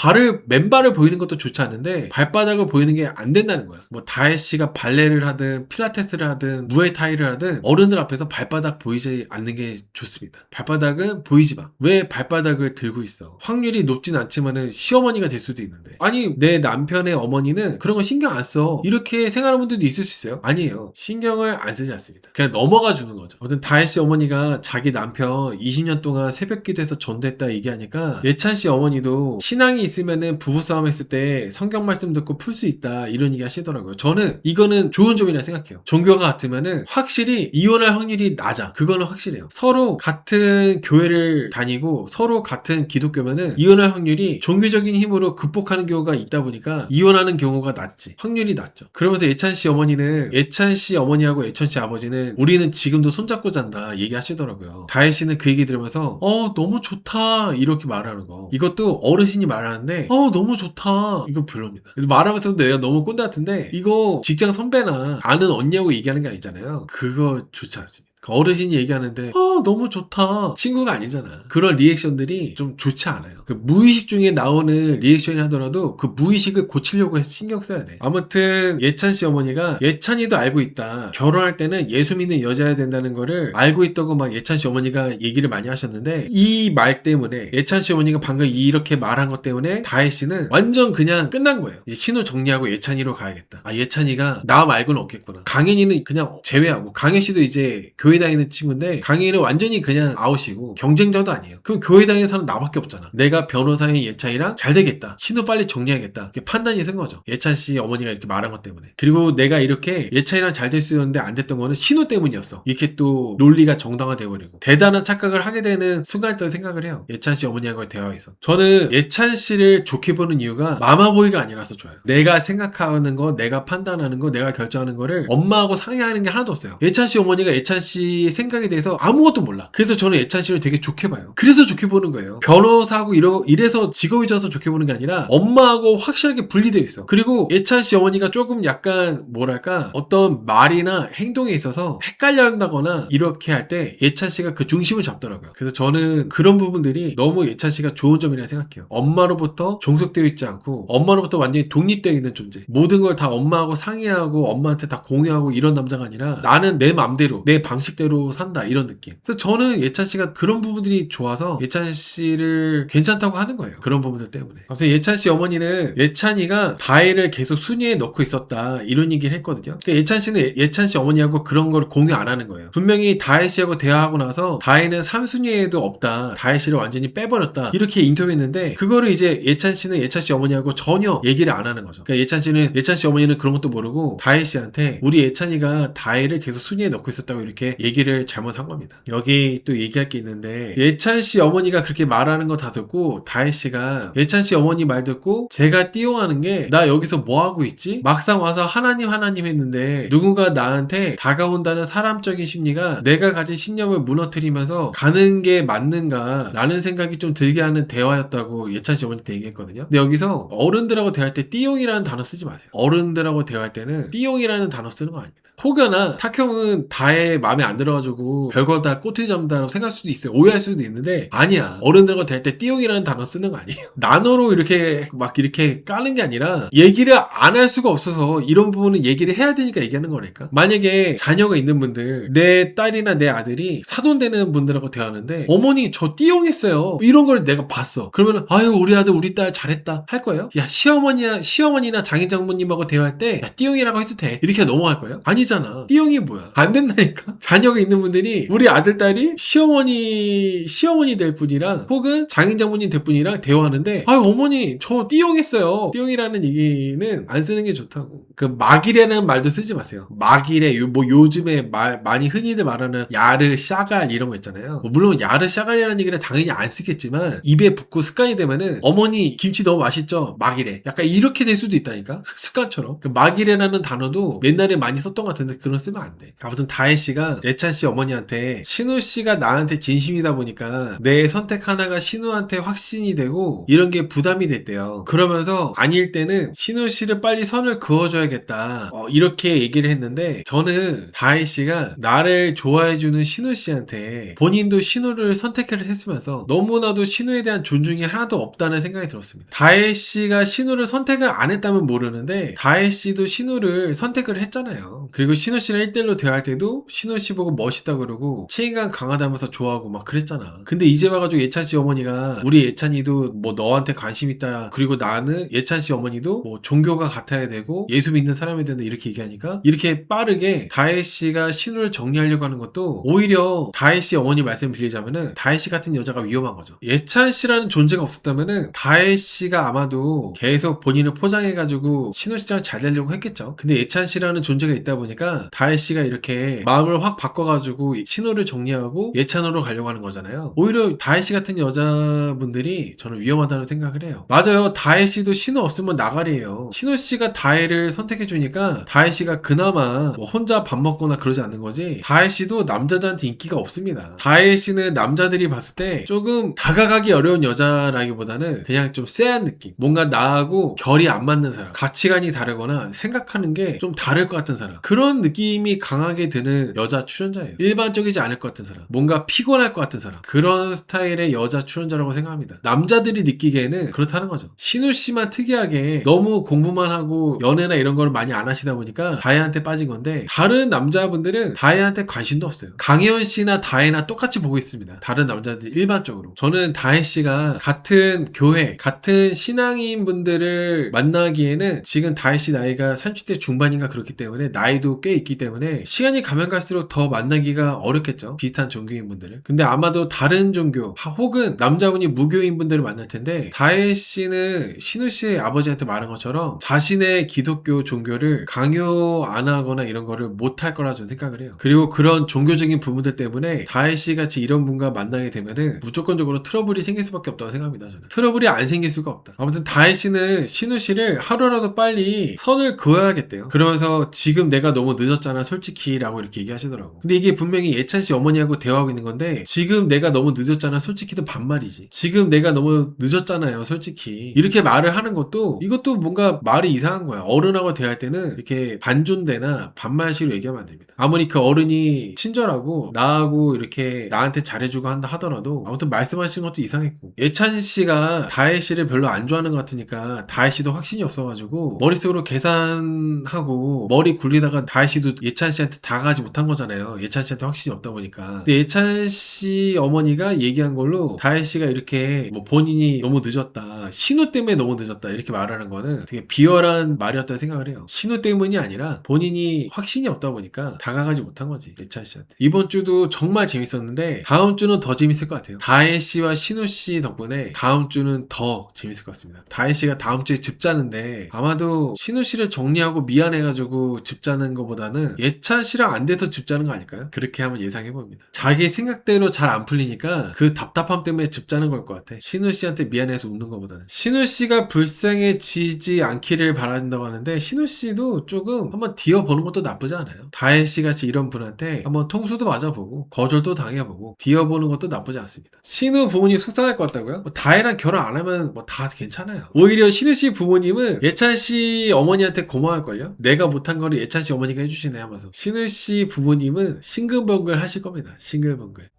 맨발을 보이는 것도 좋지 않은데 발바닥을 보이는 게 안 된다는 거야. 뭐 다혜 씨가 발레를 하든 필라테스를 하든 무에타이를 하든 어른들 앞에서 발바닥 보이지 않는 게 좋습니다. 발바닥은 보이지 마. 왜 발바닥을 들고 있어? 확률이 높진 않지만은 시어머니가 될 수도 있는데. 아니 내 남편의 어머니는 그런 거 신경 안 써. 이렇게 생각하는 분들도 있을 수 있어요. 아니에요. 신경을 안 쓰지 않습니다. 그냥 넘어가 주는 거죠. 어떤 다혜 씨 어머니가 자기 남편 20년 동안 새벽기도해서 전도했다 얘기하니까 예찬 씨 어머니도 신앙이 있으면은 부부싸움 했을 때 성경 말씀 듣고 풀 수 있다 이런 얘기 하시더라고요. 저는 이거는 좋은 점이라 생각해요. 종교가 같으면은 확실히 이혼할 확률이 낮아. 그거는 확실해요. 서로 같은 교회를 다니고 서로 같은 기독교면은 이혼할 확률이 종교적인 힘으로 극복하는 경우가 있다 보니까 이혼하는 경우가 낮지. 확률이 낮죠. 그러면서 예찬 씨 어머니는 예찬 씨 어머니하고 예찬 씨 아버지는 우리는 지금도 손잡고 잔다 얘기하시더라고요. 다혜 씨는 그 얘기 들으면서 너무 좋다 이렇게 말하는 거. 이것도 어르신이 말하는데 너무 좋다 이거 별로입니다. 말하면서도 내가 너무 꼰대 같은데 이거 직장 선배나 아는 언니하고 얘기하는 게 아니잖아요. 그거 좋지 않습니다. 어르신이 얘기하는데 너무 좋다 친구가 아니잖아. 그런 리액션들이 좀 좋지 않아요. 그 무의식 중에 나오는 리액션이 하더라도 그 무의식을 고치려고 해서 신경 써야 돼. 아무튼 예찬 씨 어머니가 예찬이도 알고 있다. 결혼할 때는 예수 믿는 여자여야 된다는 거를 알고 있다고 막 예찬 씨 어머니가 얘기를 많이 하셨는데 이 말 때문에 예찬 씨 어머니가 방금 이렇게 말한 것 때문에 다혜 씨는 완전 그냥 끝난 거예요. 이제 신우 정리하고 예찬이로 가야겠다. 예찬이가 나 말고는 없겠구나. 강현이는 그냥 제외하고 강현 씨도 이제 교회 다니는 친구인데 강희는 완전히 그냥 아웃이고 경쟁자도 아니에요. 그럼 교회 다니는 사람 나밖에 없잖아. 내가 변호사인 예찬이랑 잘 되겠다. 신우 빨리 정리하겠다. 이렇게 판단이 쓴 거죠. 예찬 씨 어머니가 이렇게 말한 것 때문에. 그리고 내가 이렇게 예찬이랑 잘 될 수 있었는데 안 됐던 거는 신우 때문이었어. 이렇게 또 논리가 정당화돼버리고 대단한 착각을 하게 되는 순간이라고 생각을 해요. 예찬 씨 어머니하고의 대화에서. 저는 예찬 씨를 좋게 보는 이유가 마마보이가 아니라서 좋아요. 내가 생각하는 거, 내가 판단하는 거, 내가 결정하는 거를 엄마하고 상의하는 게 하나도 없어요. 예찬 씨 어머니가 예찬 씨 생각에 대해서 아무것도 몰라. 그래서 저는 예찬 씨를 되게 좋게 봐요. 그래서 좋게 보는 거예요. 변호사하고 이래서 직업이 져서 좋게 보는 게 아니라 엄마하고 확실하게 분리되어 있어. 그리고 예찬 씨 어머니가 조금 약간 뭐랄까 어떤 말이나 행동에 있어서 헷갈려 한다거나 이렇게 할 때 예찬 씨가 그 중심을 잡더라고요. 그래서 저는 그런 부분들이 너무 예찬 씨가 좋은 점이라 생각해요. 엄마로부터 종속되어 있지 않고 엄마로부터 완전히 독립되어 있는 존재. 모든 걸 다 엄마하고 상의하고 엄마한테 다 공유하고 이런 남자가 아니라 나는 내 맘대로 내 방식대로 산다 이런 느낌. 그래서 저는 예찬 씨가 그런 부분들이 좋아서 예찬 씨를 괜찮다고 하는 거예요. 그런 부분들 때문에. 아무튼 예찬 씨 어머니는 예찬이가 다혜를 계속 순위에 넣고 있었다 이런 얘기를 했거든요. 그러니까 예찬 씨는 예찬 씨 어머니하고 그런 걸 공유 안 하는 거예요. 분명히 다혜 씨하고 대화하고 나서 다혜는 3순위에도 없다. 다혜 씨를 완전히 빼버렸다. 이렇게 인터뷰했는데 그거를 이제 예찬 씨는 예찬 씨 어머니하고 전혀 얘기를 안 하는 거죠. 그러니까 예찬 씨 어머니는 그런 것도 모르고 다혜 씨한테 우리 예찬이가 다혜를 계속 순위에 넣고 있었다고 이렇게 얘기를 잘못한 겁니다. 여기 또 얘기할 게 있는데 예찬 씨 어머니가 그렇게 말하는 거 다 듣고 다혜 씨가 예찬 씨 어머니 말 듣고 제가 띠용하는 게 나 여기서 뭐 하고 있지? 막상 와서 하나님 했는데 누군가 나한테 다가온다는 사람적인 심리가 내가 가진 신념을 무너뜨리면서 가는 게 맞는가 라는 생각이 좀 들게 하는 대화였다고 예찬 씨 어머니한테 얘기했거든요. 근데 여기서 어른들하고 대화할 때 띠용이라는 단어 쓰지 마세요. 어른들하고 대화할 때는 띠용이라는 단어 쓰는 거 아닙니다. 혹여나 탁형은 다의 마음에 안 들어가지고 별거 다 꼬투리 잡는다고 생각할 수도 있어요. 오해할 수도 있는데 아니야. 어른들과 대할 때 띠용이라는 단어 쓰는 거 아니에요. 나노로 이렇게 막 이렇게 까는 게 아니라 얘기를 안 할 수가 없어서 이런 부분은 얘기를 해야 되니까 얘기하는 거니까. 만약에 자녀가 있는 분들 내 딸이나 내 아들이 사돈되는 분들하고 대하는데 어머니 저 띠용했어요. 이런 걸 내가 봤어. 그러면 아유 우리 아들 우리 딸 잘했다 할 거예요? 야 시어머니나 장인 장모님하고 대화할 때 야 띠용이라고 해도 돼. 이렇게 넘어갈 거예요? 아니죠. 띠잖아. 띠용이 뭐야? 안 된다니까? 자녀가 있는 분들이 우리 아들, 딸이 시어머니 될 분이랑 혹은 장인장모님 될 분이랑 대화하는데 아 어머니 저 띠용했어요. 띠용이라는 얘기는 안 쓰는 게 좋다고. 그 막이래라는 말도 쓰지 마세요. 막이래 뭐 요즘에 많이 흔히들 말하는 야르 샤갈 이런 거 있잖아요. 뭐 물론 야르 샤갈이라는 얘기를 당연히 안 쓰겠지만 입에 붙고 습관이 되면은 어머니 김치 너무 맛있죠? 막이래. 약간 이렇게 될 수도 있다니까? 습관처럼. 그 막이래라는 단어도 옛날에 많이 썼던 것 같은데 그런 거 쓰면 안 돼. 아무튼 다혜 씨가 예찬 씨 어머니한테 신우 씨가 나한테 진심이다 보니까 내 선택 하나가 신우한테 확신이 되고 이런 게 부담이 됐대요. 그러면서 아닐 때는 신우 씨를 빨리 선을 그어줘야겠다. 이렇게 얘기를 했는데 저는 다혜 씨가 나를 좋아해주는 신우 씨한테 본인도 신우를 선택을 했으면서 너무나도 신우에 대한 존중이 하나도 없다는 생각이 들었습니다. 다혜 씨가 신우를 선택을 안 했다면 모르는데 다혜 씨도 신우를 선택을 했잖아요. 그리고 신우 씨랑 1대1로 대화할 때도 신우 씨 보고 멋있다 그러고 책임감 강하다면서 좋아하고 막 그랬잖아. 근데 이제 와가지고 예찬 씨 어머니가 우리 예찬이도 뭐 너한테 관심 있다. 그리고 나는 예찬 씨 어머니도 뭐 종교가 같아야 되고 예수 믿는 사람이 된다 이렇게 얘기하니까 이렇게 빠르게 다혜 씨가 신우를 정리하려고 하는 것도 오히려 다혜 씨 어머니 말씀 빌리자면은 다혜 씨 같은 여자가 위험한 거죠. 예찬 씨라는 존재가 없었다면은 다혜 씨가 아마도 계속 본인을 포장해가지고 신우 씨랑 잘 되려고 했겠죠. 근데 예찬 씨라는 존재가 있다 보니까 다혜 씨가 이렇게 마음을 확 바꿔가지고 신우를 정리하고 예찬으로 가려고 하는 거잖아요. 오히려 다혜 씨 같은 여자분들이 저는 위험하다는 생각을 해요. 맞아요. 다혜 씨도 신우 없으면 나가리예요. 신우 씨가 다혜를 선택해주니까 다혜 씨가 그나마 뭐 혼자 밥 먹거나 그러지 않는 거지. 다혜 씨도 남자들한테 인기가 없습니다. 다혜 씨는 남자들이 봤을 때 조금 다가가기 어려운 여자라기보다는 그냥 좀 쎄한 느낌. 뭔가 나하고 결이 안 맞는 사람. 가치관이 다르거나 생각하는 게 좀 다를 것 같은 사람. 그런 느낌이 강하게 드는 여자 출연자예요. 일반적이지 않을 것 같은 사람. 뭔가 피곤할 것 같은 사람. 그런 스타일의 여자 출연자라고 생각합니다. 남자들이 느끼기에는 그렇다는 거죠. 신우 씨만 특이하게 너무 공부만 하고 연애나 이런 걸 많이 안 하시다 보니까 다혜한테 빠진 건데 다른 남자분들은 다혜한테 관심도 없어요. 강혜원 씨나 다혜나 똑같이 보고 있습니다. 다른 남자들 일반적으로. 저는 다혜 씨가 같은 교회, 같은 신앙인 분들을 만나기에는 지금 다혜 씨 나이가 30대 중반인가 그렇기 때문에 나이도 꽤 있기 때문에 시간이 가면 갈수록 더 만나기가 어렵겠죠. 비슷한 종교인 분들을. 근데 아마도 다른 종교 혹은 남자분이 무교인 분들을 만날 텐데 다혜 씨는 신우 씨의 아버지한테 말한 것처럼 자신의 기독교 종교를 강요 안 하거나 이런 거를 못 할 거라 저는 생각을 해요. 그리고 그런 종교적인 부분들 때문에 다혜 씨 같이 이런 분과 만나게 되면은 무조건적으로 트러블이 생길 수밖에 없다고 생각합니다. 저는 트러블이 안 생길 수가 없다. 아무튼 다혜 씨는 신우 씨를 하루라도 빨리 선을 그어야겠대요. 그러면서 지금 내가 너무 늦었잖아 솔직히 라고 이렇게 얘기하시더라고. 근데 이게 분명히 예찬 씨 어머니하고 대화하고 있는 건데 지금 내가 너무 늦었잖아 솔직히는 반말이지. 지금 내가 너무 늦었잖아요 솔직히 이렇게 말을 하는 것도 이것도 뭔가 말이 이상한 거야. 어른하고 대화할 때는 이렇게 반존대나 반말식으로 얘기하면 안 됩니다. 아무리 그 어른이 친절하고 나하고 이렇게 나한테 잘해주고 한다 하더라도 아무튼 말씀하시는 것도 이상했고 예찬 씨가 다혜 씨를 별로 안 좋아하는 것 같으니까 다혜 씨도 확신이 없어가지고 머릿속으로 계산하고 머리 굴리다가 다혜 씨도 예찬 씨한테 다가가지 못한 거잖아요. 예찬 씨한테 확신이 없다 보니까. 근데 예찬 씨 어머니가 얘기한 걸로 다혜 씨가 이렇게 뭐 본인이 너무 늦었다. 신우 때문에 너무 늦었다. 이렇게 말하는 거는 되게 비열한 말이었다고 생각을 해요. 신우 때문이 아니라 본인이 확신이 없다 보니까 다가가지 못한 거지. 예찬 씨한테. 이번 주도 정말 재밌었는데 다음 주는 더 재밌을 것 같아요. 다혜 씨와 신우 씨 덕분에 다음 주는 더 재밌을 것 같습니다. 다혜 씨가 다음 주에 집 짜는데 아마도 신우 씨를 정리하고 미안해가지고 집 짜는 것보다는 예찬 씨랑 안 돼서 집 짜는 거 아닐까요? 그렇게 한번 예상해봅니다. 자기 생각대로 잘 안 풀리니까 그 답답함 때문에 집 짜는 걸 것 같아. 신우 씨한테 미안해서 웃는 것보다는. 신우 씨가 불쌍해지지 않기를 바란다고 하는데 신우 씨도 조금 한번 디어보는 것도 나쁘지 않아요. 다혜 씨 같이 이런 분한테 한번 통수도 맞아보고 거절도 당해보고 디어보는 것도 나쁘지 않습니다. 신우 부모님 속상할 것 같다고요? 뭐 다혜랑 결혼 안 하면 뭐 다 괜찮아요. 오히려 신우 씨 부모님은 예찬 씨 어머니한테 고마울걸요? 내가 못한 거를 예찬 씨 어머니가 해주시네 하면서. 신우 씨 부모님은 싱글벙글 하실 겁니다. 싱글벙글.